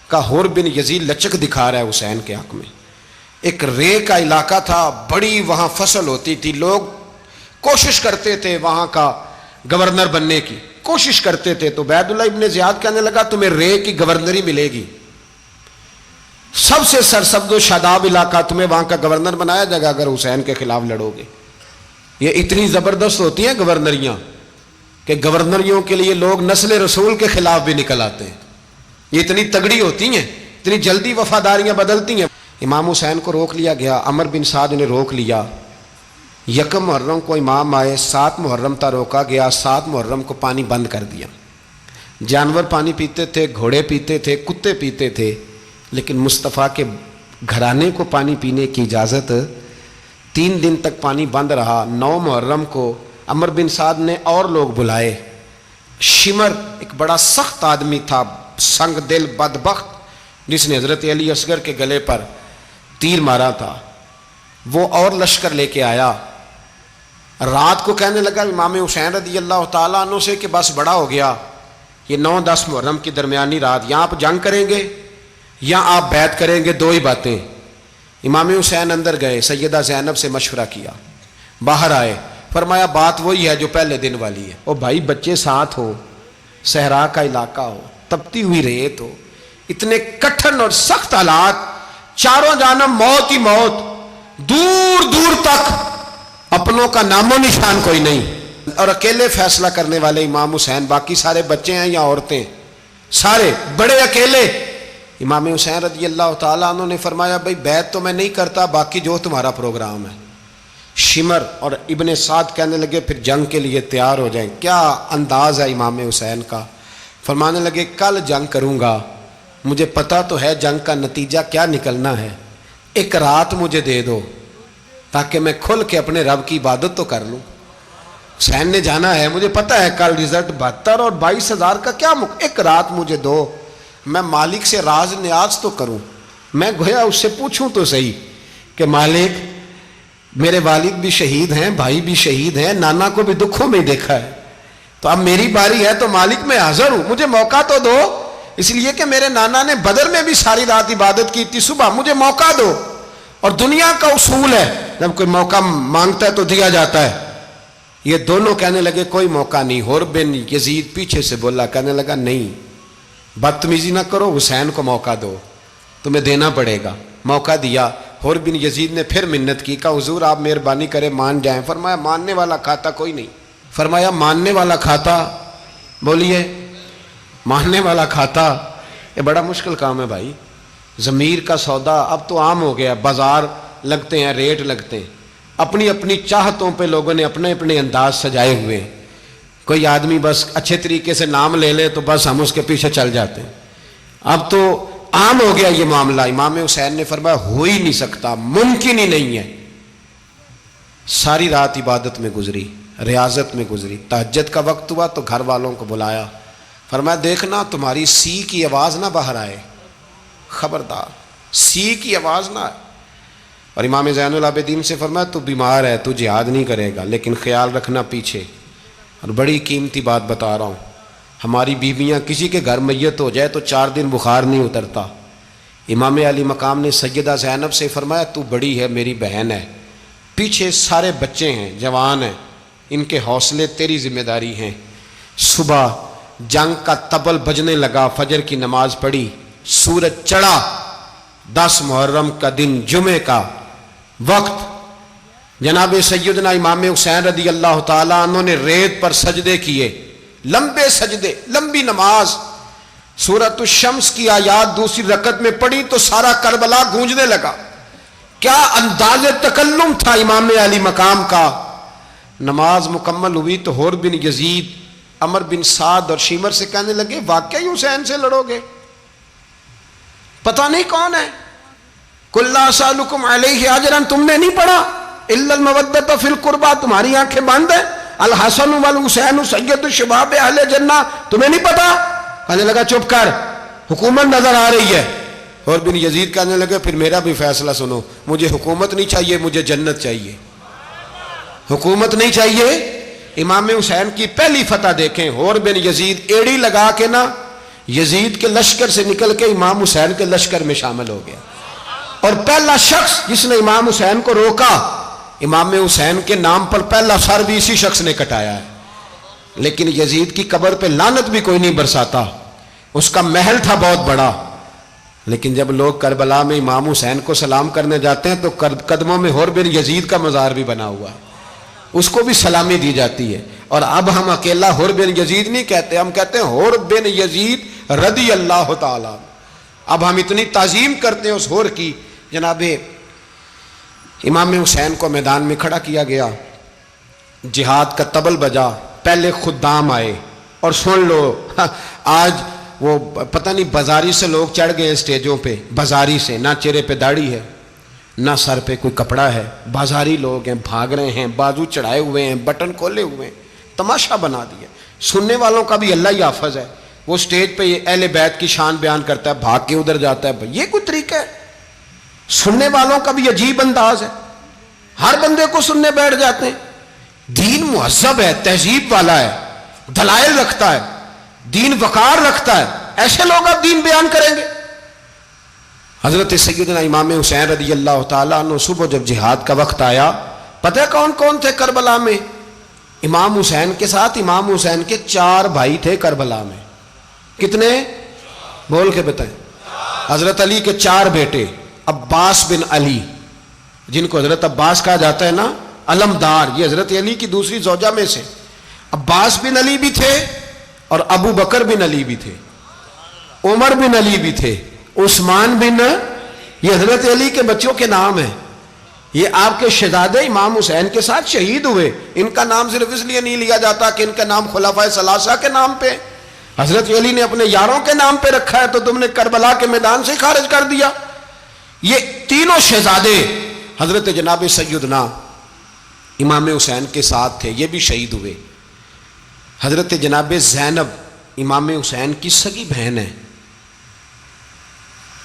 کہا حر بن یزید لچک دکھا رہا ہے حسین کے حق میں۔ ایک رے کا علاقہ تھا، بڑی وہاں فصل ہوتی تھی، لوگ کوشش کرتے تھے وہاں کا گورنر بننے کی، کوشش کرتے تھے۔ تو عبید اللہ ابن زیاد کہنے لگا تمہیں رے کی گورنری ملے گی، سب سے سرسبز و شاداب علاقہ، تمہیں وہاں کا گورنر بنایا جائے گا اگر حسین کے خلاف لڑو گے۔ یہ اتنی زبردست ہوتی ہیں گورنریاں کہ گورنریوں کے لیے لوگ نسل رسول کے خلاف بھی نکل آتے ہیں، یہ اتنی تگڑی ہوتی ہیں، اتنی جلدی وفاداریاں بدلتی ہیں۔ امام حسین کو روک لیا گیا، عمر بن سعد نے روک لیا۔ 1 محرم کو امام آئے، 7 محرم تا روکا گیا، 7 محرم کو پانی بند کر دیا۔ جانور پانی پیتے تھے، گھوڑے پیتے تھے، کتے پیتے تھے، لیکن مصطفیٰ کے گھرانے کو پانی پینے کی اجازت، 3 دن تک پانی بند رہا۔ 9 محرم کو عمر بن سعد نے اور لوگ بلائے۔ شمر ایک بڑا سخت آدمی تھا، سنگ دل بدبخت، جس نے حضرت علی اصغر کے گلے پر تیر مارا تھا، وہ اور لشکر لے کے آیا۔ رات کو کہنے لگا امام حسین رضی اللہ تعالیٰ عنہ سے کہ بس بڑا ہو گیا، یہ 9-10 محرم کی درمیانی رات، یہاں آپ جنگ کریں گے یا آپ بیعت کریں گے، 2 ہی باتیں۔ امام حسین اندر گئے، سیدہ زینب سے مشورہ کیا، باہر آئے، فرمایا بات وہی ہے جو پہلے دن والی ہے۔ او بھائی بچے ساتھ ہو، صحرا کا علاقہ ہو، تپتی ہوئی ریت ہو، اتنے کٹھن اور سخت حالات، چاروں جانب موت ہی موت، دور دور تک اپنوں کا نام و نشان کوئی نہیں، اور اکیلے فیصلہ کرنے والے امام حسین، باقی سارے بچے ہیں یا عورتیں، سارے بڑے اکیلے۔ امام حسین رضی اللہ تعالیٰ عنہ نے فرمایا بھائی بیعت تو میں نہیں کرتا، باقی جو تمہارا پروگرام ہے۔ شمر اور ابن سعد کہنے لگے پھر جنگ کے لیے تیار ہو جائیں۔ کیا انداز ہے امام حسین کا، فرمانے لگے کل جنگ کروں گا، مجھے پتا تو ہے جنگ کا نتیجہ کیا نکلنا ہے، 1 رات مجھے دے دو تاکہ میں کھل کے اپنے رب کی عبادت تو کر لوں۔ حسین نے جانا ہے، مجھے پتا ہے کل رزلٹ 72 اور 22,000 کا کیا 1 رات مجھے دو، میں مالک سے راز نیاز تو کروں، میں گویا اس سے پوچھوں تو صحیح کہ مالک میرے والد بھی شہید ہیں، بھائی بھی شہید ہیں، نانا کو بھی دکھوں میں دیکھا ہے، تو اب میری باری ہے تو مالک میں حاضر ہوں، مجھے موقع تو دو، اس لیے کہ میرے نانا نے بدر میں بھی ساری رات عبادت کی تھی، صبح مجھے موقع دو۔ اور دنیا کا اصول ہے جب کوئی موقع مانگتا ہے تو دیا جاتا ہے۔ یہ دونوں کہنے لگے کوئی موقع نہیں۔ حر بن یزید پیچھے سے بولا، کہنے لگا نہیں بدتمیزی نہ کرو، حسین کو موقع دو، تمہیں دینا پڑے گا۔ موقع دیا۔ حر بن یزید نے پھر منت کی، کہا حضور آپ مہربانی کریں مان جائیں۔ فرمایا ماننے والا کھاتا کوئی نہیں۔ فرمایا ماننے والا کھاتا، بولیے ماننے والا کھاتا، یہ بڑا مشکل کام ہے بھائی، ضمیر کا سودا اب تو عام ہو گیا، بازار لگتے ہیں، ریٹ لگتے ہیں، اپنی اپنی چاہتوں پہ لوگوں نے اپنے اپنے انداز سجائے ہوئے ہیں۔ کوئی آدمی بس اچھے طریقے سے نام لے لے تو بس ہم اس کے پیچھے چل جاتے ہیں، اب تو عام ہو گیا یہ معاملہ۔ امام حسین نے فرمایا ہو ہی نہیں سکتا، ممکن ہی نہیں ہے۔ ساری رات عبادت میں گزری، ریاضت میں گزری، تہجد کا وقت ہوا تو گھر والوں کو بلایا، فرمایا دیکھنا تمہاری سی کی آواز نہ باہر آئے، خبردار سی کی آواز نہ آئے۔ اور امام زین العابدین سے فرمایا تو بیمار ہے، تو جہاد نہیں کرے گا، لیکن خیال رکھنا پیچھے۔ اور بڑی قیمتی بات بتا رہا ہوں، ہماری بیویاں کسی کے گھر میت ہو جائے تو 4 دن بخار نہیں اترتا، امام علی مقام نے سیدہ زینب سے فرمایا تو بڑی ہے، میری بہن ہے، پیچھے سارے بچے ہیں، جوان ہیں، ان کے حوصلے تیری ذمہ داری ہیں۔ صبح جنگ کا طبل بجنے لگا، فجر کی نماز پڑھی، سورج چڑھا، 10 محرم کا دن، جمعے کا وقت، جناب سیدنا امام حسین رضی اللہ تعالیٰ عنہ نے ریت پر سجدے کیے، لمبے سجدے، لمبی نماز، سورۃ الشمس کی آیات دوسری رکعت میں پڑھی تو سارا کربلا گونجنے لگا۔ کیا انداز تکلم تھا امام علی مقام کا۔ نماز مکمل ہوئی تو حور بن یزید، عمر بن سعد اور شیمر سے کہنے لگے واقعی حسین سے لڑو گے؟ پتہ نہیں کون ہے۔ قل لا اسألکم علیہ اجرا، تم نے نہیں پڑھا؟ الا المودۃ فی القربى، تمہاری آنکھیں بند ہیں۔ الحسن والحسین سید الشباب اہل جنہ، تمہیں نہیں پتا؟ کہنے لگا چپ کر، حکومت نظر آ رہی ہے۔ اور بن یزید کہنے لگے پھر میرا بھی فیصلہ سنو، مجھے حکومت نہیں چاہیے، مجھے جنت چاہیے۔ حکومت نہیں چاہیے۔ امام حسین کی پہلی فتح دیکھیں، اور بن یزید ایڑی لگا کے نا یزید کے لشکر سے نکل کے امام حسین کے لشکر میں شامل ہو گیا، اور پہلا شخص جس نے امام حسین کو روکا، امام حسین کے نام پر پہلا سر بھی اسی شخص نے کٹایا ہے۔ لیکن یزید کی قبر پہ لعنت بھی کوئی نہیں برساتا، اس کا محل تھا بہت بڑا، لیکن جب لوگ کربلا میں امام حسین کو سلام کرنے جاتے ہیں تو قدموں میں حور بن یزید کا مزار بھی بنا ہوا ہے، اس کو بھی سلامی دی جاتی ہے۔ اور اب ہم اکیلا حور بن یزید نہیں کہتے، ہم کہتے ہیں حور بن یزید رضی اللہ تعالیٰ۔ اب ہم اتنی تعظیم کرتے ہیں اس حور کی۔ جناب امام حسین کو میدان میں کھڑا کیا گیا، جہاد کا طبل بجا، پہلے خدام آئے، اور سن لو آج وہ پتہ نہیں بازاری سے لوگ چڑھ گئے اسٹیجوں پہ، بازاری سے، نہ چہرے پہ داڑھی ہے، نہ سر پہ کوئی کپڑا ہے، بازاری لوگ ہیں، بھاگ رہے ہیں، بازو چڑھائے ہوئے ہیں، بٹن کھولے ہوئے ہیں، تماشا بنا دیا۔ سننے والوں کا بھی اللہ ہی حافظ ہے، وہ سٹیج پہ اہل بیت کی شان بیان کرتا ہے، بھاگ کے ادھر جاتا ہے، یہ کوئی طریقہ ہے؟ سننے والوں کا بھی عجیب انداز ہے، ہر بندے کو سننے بیٹھ جاتے ہیں۔ دین مہذب ہے، تہذیب والا ہے، دلائل رکھتا ہے، دین وقار رکھتا ہے، ایسے لوگ اب دین بیان کریں گے؟ حضرت سیدنا امام حسین رضی اللہ تعالیٰ عنہ صبح جب جہاد کا وقت آیا، پتہ ہے کون کون تھے کربلا میں؟ امام حسین کے ساتھ امام حسین کے 4 بھائی تھے کربلا میں۔ کتنے؟ بول کے بتائیں۔ حضرت علی کے 4 بیٹے، عباس بن علی، جن کو حضرت عباس کہا جاتا ہے نا، علمدار، یہ حضرت علی کی دوسری زوجہ میں سے۔ عباس بن علی بھی تھے، اور ابو بکر بن علی بھی تھے، عمر بن علی بھی تھے، عثمان بن، یہ حضرت علی کے بچوں کے نام ہیں۔ یہ آپ کے شہزادے امام حسین کے ساتھ شہید ہوئے، ان کا نام صرف اس لیے نہیں لیا جاتا کہ ان کا نام خلفائے ثلاثہ کے نام پہ، حضرت علی نے اپنے یاروں کے نام پہ رکھا ہے، تو تم نے کربلا کے میدان سے خارج کر دیا۔ یہ تینوں شہزادے حضرت جناب سیدنا امام حسین کے ساتھ تھے، یہ بھی شہید ہوئے۔ حضرت جناب زینب امام حسین کی سگی بہن ہے،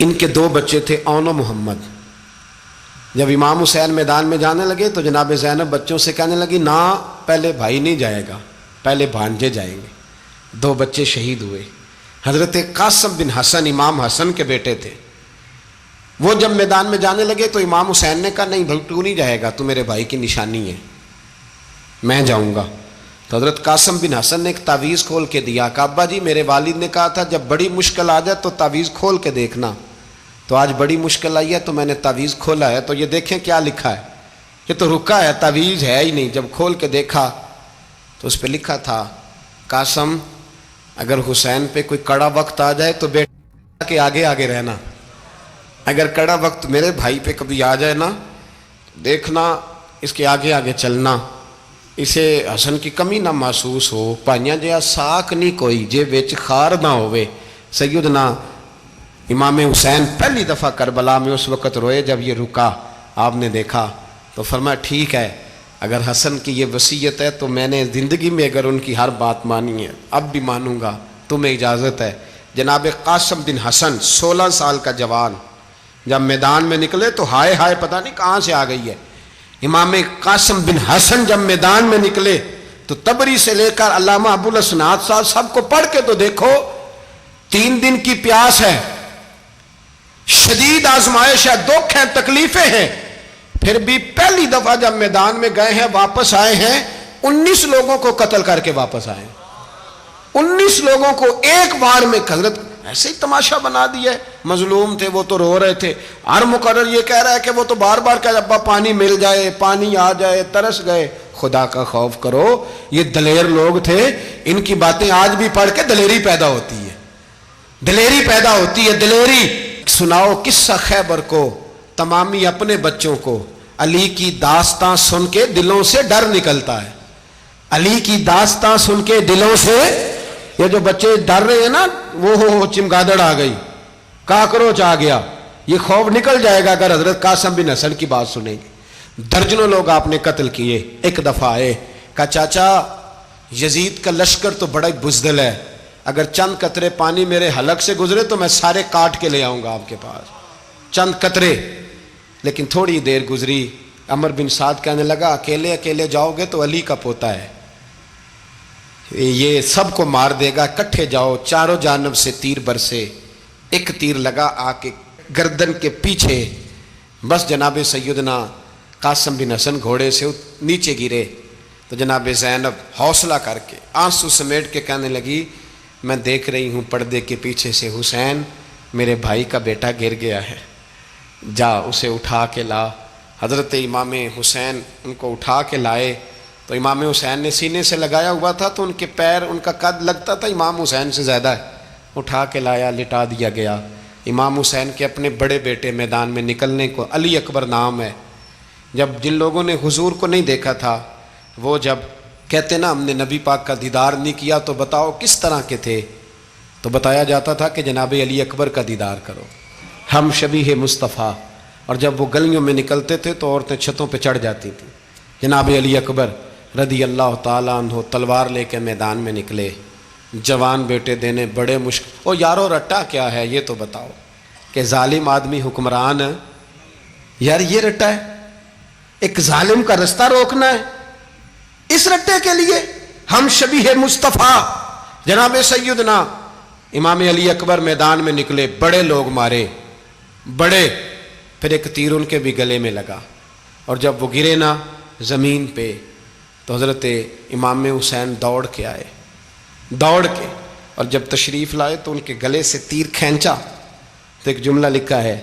ان کے 2 بچے تھے، اون و محمد۔ جب امام حسین میدان میں جانے لگے تو جناب زینب بچوں سے کہنے لگی نہ، پہلے بھائی نہیں جائے گا، پہلے بھانجے جائیں گے۔ 2 بچے شہید ہوئے۔ حضرت قاسم بن حسن امام حسن کے بیٹے تھے، وہ جب میدان میں جانے لگے تو امام حسین نے کہا نہیں بھائی تو نہیں جائے گا، تو میرے بھائی کی نشانی ہے، میں جاؤں گا۔ تو حضرت قاسم بن حسن نے ایک تعویذ کھول کے دیا کہ ابا جی میرے والد نے کہا تھا جب بڑی مشکل آ جائے تو تعویذ کھول کے دیکھنا، تو آج بڑی مشکل آئی ہے تو میں نے تعویذ کھولا ہے، تو یہ دیکھیں کیا لکھا ہے، یہ تو رکا ہے، تعویذ ہے ہی نہیں۔ جب کھول کے دیکھا تو اس پہ لکھا تھا قاسم اگر حسین پہ کوئی کڑا وقت آ جائے تو بیٹا کے آگے آگے رہنا، اگر کڑا وقت میرے بھائی پہ کبھی آ جائے نا دیکھنا اس کے آگے آگے چلنا، اسے حسن کی کمی نہ محسوس ہو، پائیاں جہا ساک نہیں کوئی جے وچ خار نہ ہوئے۔ سیدنا امام حسین پہلی دفعہ کربلا میں اس وقت روئے جب یہ رکا، آپ نے دیکھا تو فرمایا ٹھیک ہے، اگر حسن کی یہ وصیت ہے تو میں نے زندگی میں اگر ان کی ہر بات مانی ہے اب بھی مانوں گا، تمہیں اجازت ہے۔ جناب قاسم بن حسن 16 سال کا جوان جب میدان میں نکلے تو ہائے ہائے پتہ نہیں کہاں سے آ گئی ہے۔ امام قاسم بن حسن جب میدان میں نکلے تو تبری سے لے کر علامہ ابو الاسناد صاحب سب کو پڑھ کے تو دیکھو، 3 دن کی پیاس ہے، شدید آزمائش ہے، دکھ ہیں، تکلیفیں ہیں، پھر بھی پہلی دفعہ جب میدان میں گئے ہیں واپس آئے ہیں 19 لوگوں کو قتل کر کے واپس آئے ہیں، 19 لوگوں کو ایک بار میں. حضرت ایسے ہی تماشا بنا دیا ہے. مظلوم تھے وہ تو رو رہے تھے، ہر مقرر یہ کہہ رہا ہے کہ وہ تو بار بار کہہ ابا پانی مل جائے، پانی آ جائے، ترس گئے. خدا کا خوف کرو، یہ دلیر لوگ تھے، ان کی باتیں آج بھی پڑھ کے دلیری پیدا ہوتی ہے، دلیری پیدا ہوتی ہے، دلیری. سناؤ قصہ خیبر کو، تمامی اپنے بچوں کو علی کی داستان سن کے دلوں سے ڈر نکلتا ہے. علی کی داستان سن کے دلوں سے، یہ جو بچے ڈر رہے ہیں نا، وہ ہو چمگادڑ آ گئی، کاکروچ آ گیا، یہ خوف نکل جائے گا اگر حضرت قاسم بن حسن کی بات سنیں گے. درجنوں لوگ آپ نے قتل کیے. ایک دفعہ آئے، کہا چاچا یزید کا لشکر تو بڑا بزدل ہے، اگر چند قطرے پانی میرے حلق سے گزرے تو میں سارے کاٹ کے لے آؤں گا آپ کے پاس، چند قطرے. لیکن تھوڑی دیر گزری، عمر بن سعد کہنے لگا اکیلے اکیلے جاؤ گے تو علی کا پوتا ہے، یہ سب کو مار دے گا، کٹھے جاؤ. چاروں جانب سے تیر برسے، ایک تیر لگا آ کے گردن کے پیچھے، بس جناب سیدنا قاسم بن حسن گھوڑے سے نیچے گرے. تو جناب زینب حوصلہ کر کے آنسو سمیٹ کے کہنے لگی میں دیکھ رہی ہوں پردے کے پیچھے سے حسین میرے بھائی کا بیٹا گر گیا ہے، جا اسے اٹھا کے لا. حضرت امام حسین ان کو اٹھا کے لائے. تو امام حسین نے سینے سے لگایا ہوا تھا تو ان کے پیر، ان کا قد لگتا تھا امام حسین سے زیادہ ہے. اٹھا کے لایا، لٹا دیا گیا. امام حسین کے اپنے بڑے بیٹے میدان میں نکلنے کو، علی اکبر نام ہے. جب جن لوگوں نے حضور کو نہیں دیکھا تھا، وہ جب کہتے نا ہم نے نبی پاک کا دیدار نہیں کیا تو بتاؤ کس طرح کے تھے، تو بتایا جاتا تھا کہ جناب علی اکبر کا دیدار کرو، ہم شبیہ مصطفیٰ. اور جب وہ گلیوں میں نکلتے تھے تو عورتیں چھتوں پہ چڑھ جاتی تھیں. جناب علی اکبر رضی اللہ تعالیٰ عنہ تلوار لے کے میدان میں نکلے، جوان بیٹے دینے بڑے مشکل. او یارو رٹا کیا ہے یہ تو بتاؤ، کہ ظالم آدمی حکمران، یار یہ رٹا ہے، ایک ظالم کا رستہ روکنا ہے. اس رٹے کے لیے ہم شبیہ مصطفیٰ جناب سیدنا امام علی اکبر میدان میں نکلے، بڑے لوگ مارے، بڑے. پھر ایک تیر ان کے بھی گلے میں لگا، اور جب وہ گرے نا زمین پہ تو حضرت امام حسین دوڑ کے آئے، دوڑ کے، اور جب تشریف لائے تو ان کے گلے سے تیر کھینچا. تو ایک جملہ لکھا ہے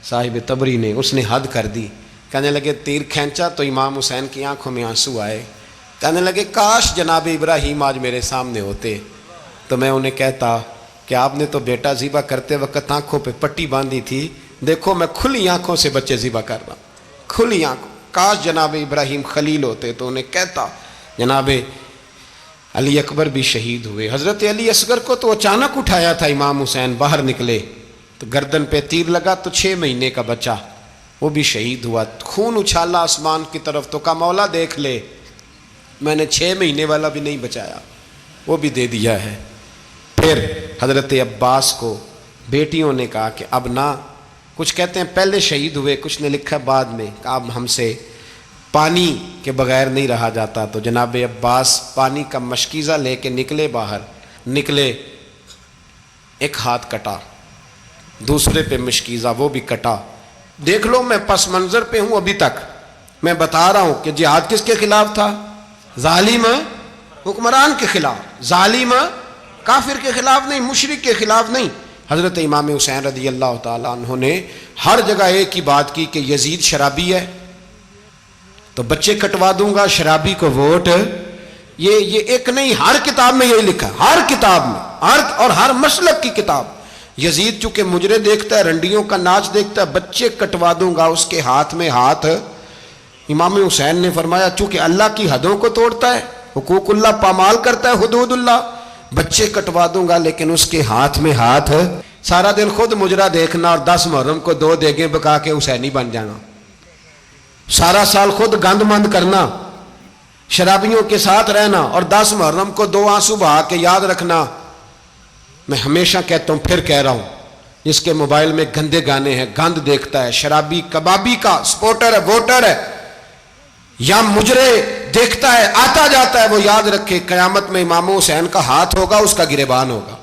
صاحب تبری نے، اس نے حد کر دی. کہنے لگے تیر کھینچا تو امام حسین کی آنکھوں میں آنسو آئے. کہنے لگے کاش جناب ابراہیم آج میرے سامنے ہوتے تو میں انہیں کہتا کہ آپ نے تو بیٹا ذبح کرتے وقت آنکھوں پہ پٹی باندھی تھی، دیکھو میں کھلی آنکھوں سے بچے ذبح کر رہا ہوں، کھلی آنکھوں. کاش جناب ابراہیم خلیل ہوتے تو انہیں کہتا. جناب علی اکبر بھی شہید ہوئے. حضرت علی اصغر کو تو اچانک اٹھایا تھا امام حسین، باہر نکلے تو گردن پہ تیر لگا تو 6 مہینے کا بچہ وہ بھی شہید ہوا. خون اچھالا آسمان کی طرف تو کہا مولا دیکھ لے، میں نے 6 مہینے والا بھی نہیں بچایا، وہ بھی دے دیا ہے. پھر حضرت عباس کو بیٹیوں نے کہا کہ اب نہ، کچھ کہتے ہیں پہلے شہید ہوئے، کچھ نے لکھا بعد میں، کہ اب ہم سے پانی کے بغیر نہیں رہا جاتا. تو جناب عباس پانی کا مشکیزہ لے کے نکلے، باہر نکلے، ایک ہاتھ کٹا، دوسرے پہ مشکیزہ وہ بھی کٹا. دیکھ لو میں پس منظر پہ ہوں ابھی تک، میں بتا رہا ہوں کہ جہاد کس کے خلاف تھا؟ ظالم حکمران کے خلاف، ظالم کافر کے خلاف نہیں، مشرک کے خلاف نہیں. حضرت امام حسین رضی اللہ تعالیٰ عنہ نے ہر جگہ ایک ہی بات کی کہ یزید شرابی ہے تو بچے کٹوا دوں گا، شرابی کو ووٹ. یہ ایک نہیں، ہر کتاب میں یہی لکھا، ہر کتاب میں، اور ہر مسلک کی کتاب. یزید چونکہ مجرے دیکھتا ہے، رنڈیوں کا ناچ دیکھتا ہے، بچے کٹوا دوں گا، اس کے ہاتھ میں ہاتھ. امام حسین نے فرمایا چونکہ اللہ کی حدوں کو توڑتا ہے، حقوق اللہ پامال کرتا ہے، حدود اللہ، بچے کٹوا دوں گا لیکن اس کے ہاتھ میں ہاتھ. سارا دن خود مجرا دیکھنا اور 10 محرم کو 2 دیگیں پکا کے حسینی بن جانا، سارا سال خود گند مند کرنا، شرابیوں کے ساتھ رہنا، اور 10 محرم کو 2 آنسو بہا کے یاد رکھنا. میں ہمیشہ کہتا ہوں، پھر کہہ رہا ہوں، جس کے موبائل میں گندے گانے ہیں، گند دیکھتا ہے، شرابی کبابی کا سپورٹر ہے، ووٹر ہے، یا مجرے دیکھتا ہے آتا جاتا ہے، وہ یاد رکھے قیامت میں امام حسین کا ہاتھ ہوگا، اس کا گریبان ہوگا.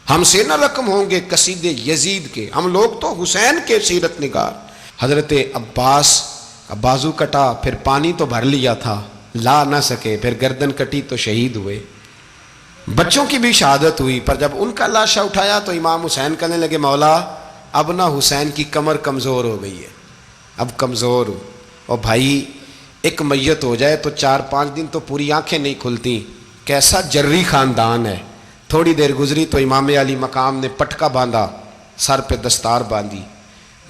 ہم سے نہ رقم ہوں گے قصیدے یزید کے، ہم لوگ تو حسین کے سیرت نگار۔ حضرت عباس کا بازو کٹا، پھر پانی تو بھر لیا تھا، لا نہ سکے، پھر گردن کٹی تو شہید ہوئے۔ بچوں کی بھی شہادت ہوئی، پر جب ان کا لاشا اٹھایا تو امام حسین کہنے لگے مولا اب نہ حسین کی کمر کمزور ہو گئی ہے، اب کمزور ہو۔ اور بھائی ایک میت ہو جائے تو 4-5 دن تو پوری آنکھیں نہیں کھلتی، کیسا جری خاندان ہے۔ تھوڑی دیر گزری تو امام علی مقام نے پٹکا باندھا، سر پہ دستار باندھی،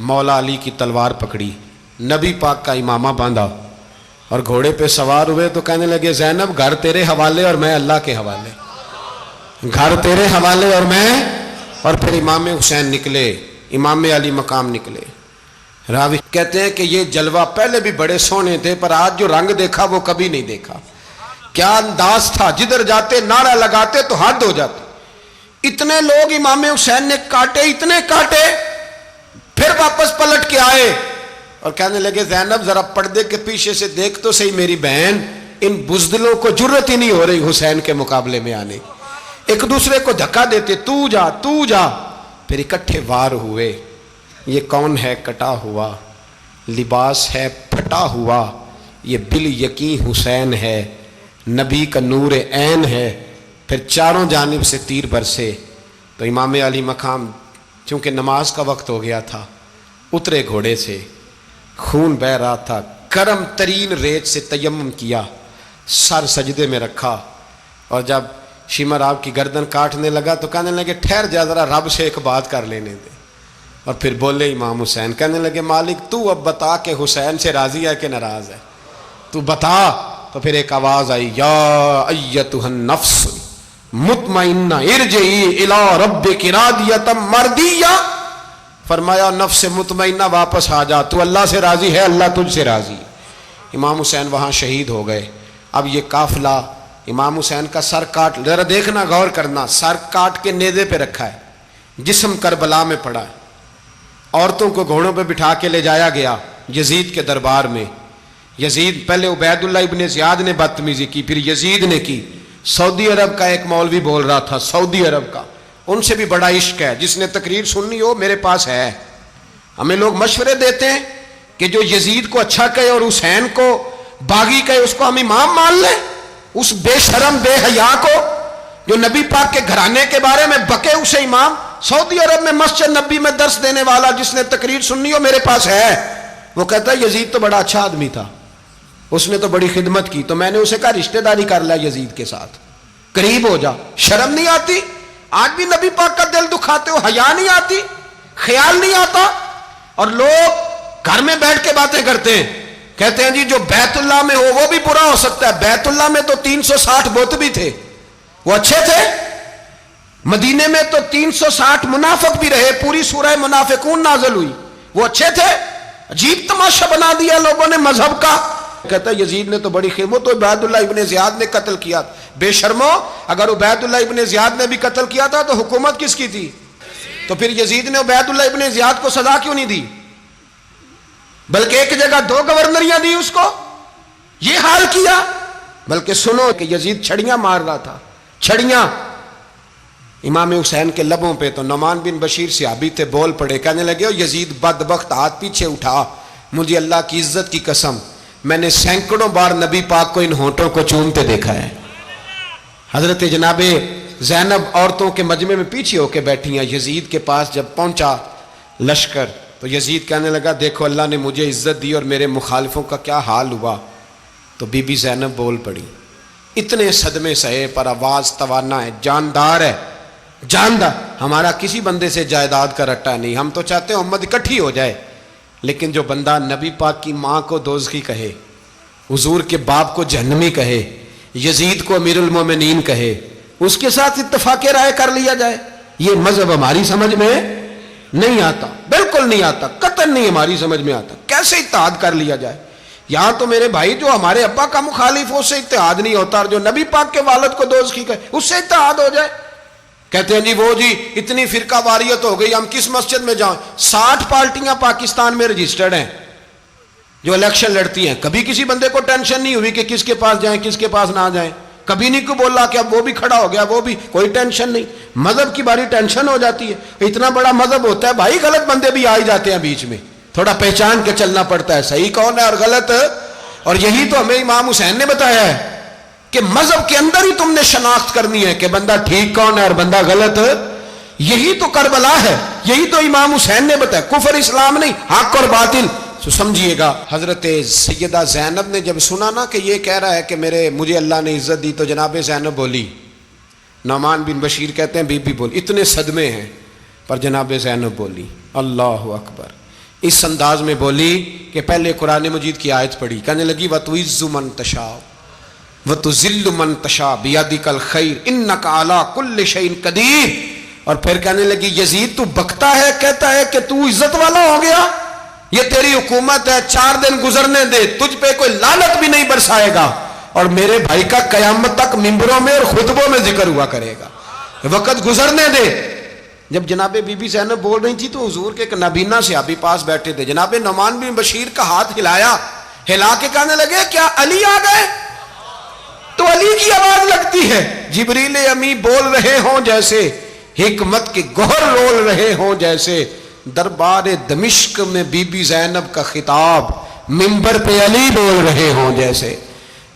مولا علی کی تلوار پکڑی، نبی پاک کا امامہ باندھا اور گھوڑے پہ سوار ہوئے تو کہنے لگے زینب گھر تیرے حوالے اور میں اللہ کے حوالے، گھر تیرے حوالے اور میں۔ اور پھر امام حسین نکلے، امام علی مقام نکلے۔ راوی کہتے ہیں کہ یہ جلوہ پہلے بھی بڑے سونے تھے، پر آج جو رنگ دیکھا وہ کبھی نہیں دیکھا۔ کیا انداز تھا، جدھر جاتے نعرہ لگاتے تو حد ہو جاتے۔ اتنے لوگ امام حسین نے کاٹے، اتنے کاٹے، پھر واپس پلٹ کے آئے اور کہنے لگے زینب ذرا پردے کے پیچھے سے دیکھ تو صحیح میری بہن، ان بزدلوں کو جرت ہی نہیں ہو رہی حسین کے مقابلے میں آنے، ایک دوسرے کو دھکا دیتے، تو جا تو جا۔ پھر اکٹھے وار ہوئے۔ یہ کون ہے کٹا ہوا، لباس ہے پھٹا ہوا، یہ بال یقین حسین ہے، نبی کا نور عین ہے۔ پھر چاروں جانب سے تیر برسے تو امام علی مقام چونکہ نماز کا وقت ہو گیا تھا، اترے گھوڑے سے، خون بہہ رہا تھا، گرم ترین ریت سے تیمم کیا، سر سجدے میں رکھا، اور جب شمر آپ کی گردن کاٹنے لگا تو کہنے لگے ٹھہر جا ذرا رب سے ایک بات کر لینے دے۔ اور پھر بولے امام حسین، کہنے لگے مالک تو اب بتا کہ حسین سے راضی ہے کہ ناراض ہے، تو بتا۔ تو پھر ایک آواز آئی، یا ایتھا النفس مطمئنہ ارجعی الی ربک راضیۃ مرضیہ، فرمایا نفس مطمئنہ واپس آ جا، تو اللہ سے راضی ہے، اللہ تجھ سے راضی۔ امام حسین وہاں شہید ہو گئے۔ اب یہ قافلہ امام حسین کا سر کاٹ، ذرا دیکھنا غور کرنا، سر کاٹ کے نیزے پہ رکھا ہے، جسم کربلا میں پڑا ہے، عورتوں کو گھوڑوں پہ بٹھا کے لے جایا گیا یزید کے دربار میں۔ یزید پہلے عبید اللہ ابن زیاد نے بدتمیزی کی، پھر یزید نے کی۔ سعودی عرب کا ایک مولوی بول رہا تھا، سعودی عرب کا، ان سے بھی بڑا عشق ہے، جس نے تقریر سننی ہو میرے پاس ہے۔ ہمیں لوگ مشورے دیتے ہیں کہ جو یزید کو اچھا کہے اور حسین کو باغی کہے اس کو ہم امام مان لیں، اس بے شرم بے حیا کو جو نبی پاک کے گھرانے کے بارے میں بکے اسے امام۔ سعودی عرب میں مسجد نبی میں درس دینے والا جس نے تقریر سننی ہو میرے پاس ہے، وہ کہتا ہے یزید تو بڑا اچھا آدمی تھا، اس نے تو بڑی خدمت کی، تو میں نے اسے کہا رشتہ داری کر لیا یزید کے ساتھ، قریب ہو جا۔ شرم نہیں آتی؟ آج بھی نبی پاک کا دل دکھاتے ہو، حیا نہیں آتی، خیال نہیں آتا؟ اور لوگ گھر میں بیٹھ کے باتیں کرتے ہیں، کہتے ہیں جی جو بیت اللہ میں ہو وہ بھی برا ہو سکتا ہے۔ بیت اللہ میں تو 360 بت بھی تھے، وہ اچھے تھے۔ مدینے میں تو 360 منافق بھی رہے، پوری سورہ منافقون نازل ہوئی، وہ اچھے تھے۔ عجیب تماشا بنا دیا لوگوں نے مذہب کا۔ کہتا ہے یزید نے تو بڑی خدمت، تو عبید اللہ ابن زیاد نے قتل کیا۔ بے شرمو، اگر عبید اللہ ابن زیاد نے بھی قتل کیا تھا تو حکومت کس کی تھی؟ تو پھر یزید نے عبید اللہ ابن زیاد کو سزا کیوں نہیں دی، بلکہ ایک جگہ 2 گورنریاں دی اس کو؟ یہ حال کیا۔ بلکہ سنو کہ یزید چھڑیاں مار رہا تھا، چھڑیاں امام حسین کے لبوں پہ۔ تو نعمان بن بشیر صحابی تھے، بول پڑے، کہنے لگے او یزید بدبخت، ہاتھ پیچھے اٹھا، مجھے اللہ کی عزت کی قسم میں نے سینکڑوں بار نبی پاک کو ان ہونٹوں کو چومتے دیکھا ہے۔ حضرت جناب زینب عورتوں کے مجمع میں پیچھے ہو کے بیٹھی ہیں۔ یزید کے پاس جب پہنچا لشکر تو یزید کہنے لگا دیکھو اللہ نے مجھے عزت دی اور میرے مخالفوں کا کیا حال ہوا۔ تو بی بی زینب بول پڑی، اتنے صدمے سہے پر آواز توانا ہے، جاندار ہے، جاندار۔ ہمارا کسی بندے سے جائیداد کا رٹا نہیں، ہم تو چاہتے ہیں امت اکٹھی ہو جائے، لیکن جو بندہ نبی پاک کی ماں کو دوزخی کہے، حضور کے باپ کو جہنمی کہے، یزید کو امیر المومنین کہے، اس کے ساتھ اتفاق رائے کر لیا جائے، یہ مذہب ہماری سمجھ میں نہیں آتا، بالکل نہیں آتا، قطعاً نہیں ہماری سمجھ میں آتا۔ کیسے اتحاد کر لیا جائے؟ یہاں تو میرے بھائی جو ہمارے ابا کا مخالف ہو اس سے اتحاد نہیں ہوتا، اور جو نبی پاک کے والد کو دوزخی کہے اس سے اتحاد ہو جائے۔ کہتے ہیں جی وہ جی اتنی فرقہ واریت ہو گئی، ہم کس مسجد میں جائیں؟ 60 پارٹیاں پاکستان میں رجسٹرڈ ہیں جو الیکشن لڑتی ہیں، کبھی کسی بندے کو ٹینشن نہیں ہوئی کہ کس کے پاس جائیں کس کے پاس نہ جائیں۔ کبھی نہیں کو بولا کہ اب وہ بھی کھڑا ہو گیا, وہ بھی, کوئی ٹینشن نہیں. مذہب کی باری ٹینشن ہو جاتی ہے. اتنا بڑا مذہب ہوتا ہے بھائی, غلط بندے بھی آ ہی جاتے ہیں بیچ میں, تھوڑا پہچان کے چلنا پڑتا ہے صحیح کون ہے اور غلط. اور یہی تو ہمیں امام حسین نے بتایا ہے کہ مذہب کے اندر ہی تم نے شناخت کرنی ہے کہ بندہ ٹھیک کون ہے اور بندہ غلط. یہی تو کربلا ہے, یہی تو امام حسین نے بتایا, کفر اسلام نہیں, حق اور باطل. تو سمجھیے گا, حضرت سیدہ زینب نے جب سنا نا کہ یہ کہہ رہا ہے کہ مجھے اللہ نے عزت دی, تو جناب زینب بولی, نعمان بن بشیر کہتے ہیں بی بی بولی, اتنے صدمے ہیں پر جناب زینب بولی اللہ اکبر, اس انداز میں بولی کہ پہلے قرآن مجید کی آیت پڑھی, کہنے لگی وَتُعِزُّ مَن تَشَاءُ وَتُذِلُّ مَن تَشَاءُ بِيَدِكَ الْخَيْرُ إِنَّكَ عَلَىٰ كُلِّ شَيْءٍ قَدِيرٌ. اور پھر کہنے لگی یزید تو بکتا ہے, کہتا ہے کہ تو عزت والا ہو گیا, یہ تیری حکومت ہے, 4 دن گزرنے دے, تجھ پہ کوئی لعنت بھی نہیں برسائے گا, اور میرے بھائی کا قیامت تک ممبروں میں اور خطبوں میں ذکر ہوا کرے گا, وقت گزرنے دے. جب جناب بی بی زینب بول رہی تھی تو حضور کے ایک نابینا صحابی پاس بیٹھے تھے, جناب نعمان بن بشیر کا ہاتھ ہلایا, ہلا کے کہنے لگے کیا علی آ گئے؟ تو علی کی آواز لگتی ہے, جبریل امی بول رہے ہوں جیسے, حکمت کے گوہر رول رہے ہوں جیسے, دربار دمشق میں بی بی زینب کا خطاب, منبر پہ علی بول رہے ہوں جیسے.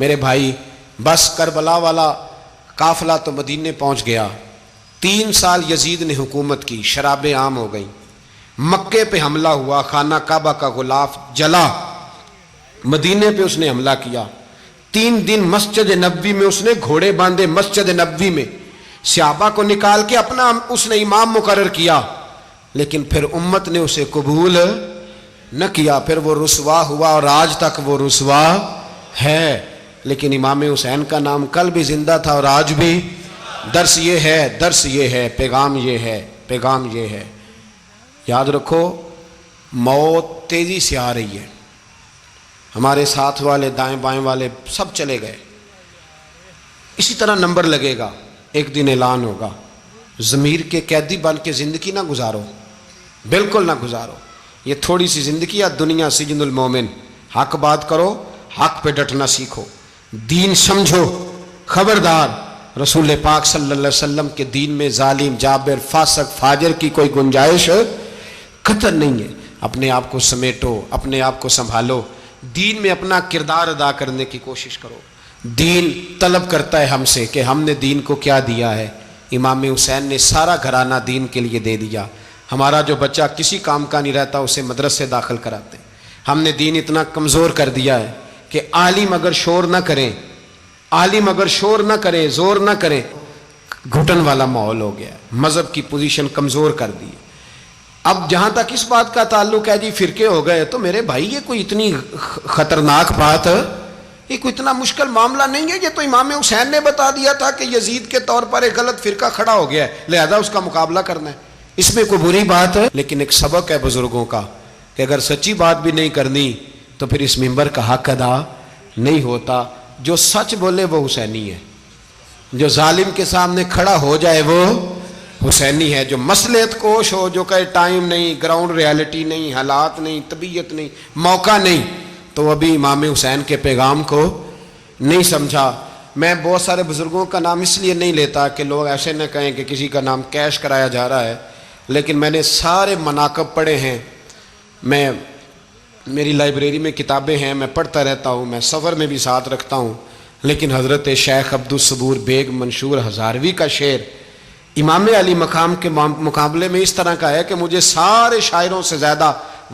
میرے بھائی بس کربلا والا قافلہ تو مدینے پہنچ گیا, 3 سال یزید نے حکومت کی, شرابیں عام ہو گئیں, مکے پہ حملہ ہوا, خانہ کعبہ کا غلاف جلا, مدینے پہ اس نے حملہ کیا, 3 دن مسجد نبوی میں اس نے گھوڑے باندھے, مسجد نبوی میں صحابہ کو نکال کے اپنا اس نے امام مقرر کیا, لیکن پھر امت نے اسے قبول نہ کیا, پھر وہ رسوا ہوا اور آج تک وہ رسوا ہے. لیکن امام حسین کا نام کل بھی زندہ تھا اور آج بھی. درس یہ ہے, پیغام یہ ہے, پیغام یہ ہے, یاد رکھو موت تیزی سے آ رہی ہے. ہمارے ساتھ والے دائیں بائیں والے سب چلے گئے, اسی طرح نمبر لگے گا, ایک دن اعلان ہوگا. ضمیر کے قیدی بن کے زندگی نہ گزارو, بالکل نہ گزارو. یہ تھوڑی سی زندگی ہے, دنیا سجن المومن. حق بات کرو, حق پہ ڈٹنا سیکھو, دین سمجھو. خبردار, رسول پاک صلی اللہ علیہ وسلم کے دین میں ظالم, جابر, فاسق, فاجر کی کوئی گنجائش قطر نہیں ہے. اپنے آپ کو سمیٹو, اپنے آپ کو سنبھالو, دین میں اپنا کردار ادا کرنے کی کوشش کرو. دین طلب کرتا ہے ہم سے کہ ہم نے دین کو کیا دیا ہے. امام حسین نے سارا گھرانہ دین کے لیے دے دیا. ہمارا جو بچہ کسی کام کا نہیں رہتا اسے مدرسے داخل کراتے. ہم نے دین اتنا کمزور کر دیا ہے کہ عالم اگر شور نہ کریں, عالم اگر شور نہ کریں, زور نہ کریں, گھٹن والا ماحول ہو گیا. مذہب کی پوزیشن کمزور کر دی. اب جہاں تک اس بات کا تعلق ہے جی فرقے ہو گئے, تو میرے بھائی یہ کوئی اتنی خطرناک بات ہے, یہ کوئی اتنا مشکل معاملہ نہیں ہے. یہ تو امام حسین نے بتا دیا تھا کہ یزید کے طور پر ایک غلط فرقہ کھڑا ہو گیا ہے, لہذا اس کا مقابلہ کرنا ہے. اس میں کوئی بری بات ہے, لیکن ایک سبق ہے بزرگوں کا کہ اگر سچی بات بھی نہیں کرنی تو پھر اس منبر کا حق ادا نہیں ہوتا. جو سچ بولے وہ حسینی ہے, جو ظالم کے سامنے کھڑا ہو جائے وہ حسینی ہے. جو مصلحت کوش ہو, جو کہے ٹائم نہیں, گراؤنڈ ریالٹی نہیں, حالات نہیں, طبیعت نہیں, موقع نہیں, تو ابھی امام حسین کے پیغام کو نہیں سمجھا. میں بہت سارے بزرگوں کا نام اس لیے نہیں لیتا کہ لوگ ایسے نہ کہیں کہ کسی کا نام کیش کرایا جا رہا ہے, لیکن میں نے سارے مناقب پڑھے ہیں. میری لائبریری میں کتابیں ہیں, میں پڑھتا رہتا ہوں, میں سفر میں بھی ساتھ رکھتا ہوں. لیکن حضرت شیخ عبدالصبور بیگ منشور ہزاروی کا شعر امام علی مقام کے مقابلے میں اس طرح کا ہے کہ مجھے سارے شاعروں سے زیادہ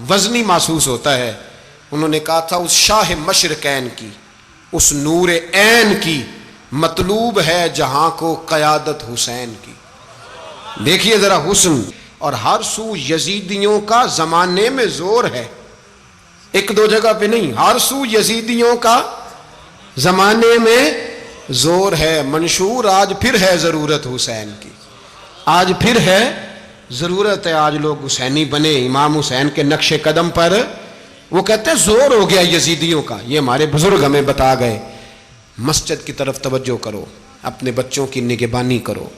وزنی محسوس ہوتا ہے. انہوں نے کہا تھا اس شاہ مشرقین کی, اس نور عین کی, مطلوب ہے جہاں کو قیادت حسین کی. دیکھیے ذرا حسن. اور ہر سو یزیدیوں کا زمانے میں زور ہے, ایک دو جگہ پہ نہیں, ہر سو یزیدیوں کا زمانے میں زور ہے. منشور آج پھر ہے ضرورت حسین کی, آج پھر ہے ضرورت ہے, آج لوگ حسینی بنے امام حسین کے نقش قدم پر. وہ کہتے ہیں زور ہو گیا یزیدیوں کا, یہ ہمارے بزرگ ہمیں بتا گئے. مسجد کی طرف توجہ کرو, اپنے بچوں کی نگہبانی کرو.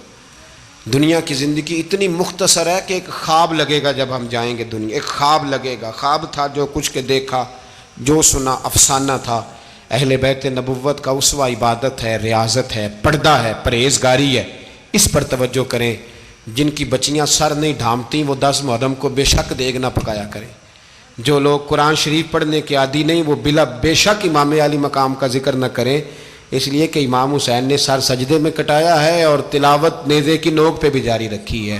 دنیا کی زندگی اتنی مختصر ہے کہ ایک خواب لگے گا جب ہم جائیں گے دنیا, ایک خواب لگے گا. خواب تھا جو کچھ کے دیکھا, جو سنا افسانہ تھا. اہل بیت نبوت کا اسوہ عبادت ہے، ریاضت ہے، پردہ ہے، پرہیزگاری ہے، اس پر توجہ کریں۔ جن کی بچیاں سر نہیں ڈھانپتیں وہ 10 محرم کو بے شک دیگ نہ پکایا کریں۔ جو لوگ قرآن شریف پڑھنے کے عادی نہیں وہ بے شک امام علی مقام کا ذکر نہ کریں، اس لیے کہ امام حسین نے سر سجدے میں کٹایا ہے اور تلاوت نیزے کی نوک پہ بھی جاری رکھی ہے۔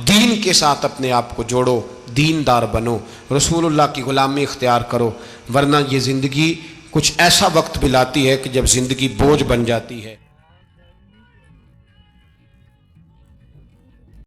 دین کے ساتھ اپنے آپ کو جوڑو، دیندار بنو، رسول اللہ کی غلامی اختیار کرو، ورنہ یہ زندگی کچھ ایسا وقت بھی لاتی ہے کہ جب زندگی بوجھ بن جاتی ہے۔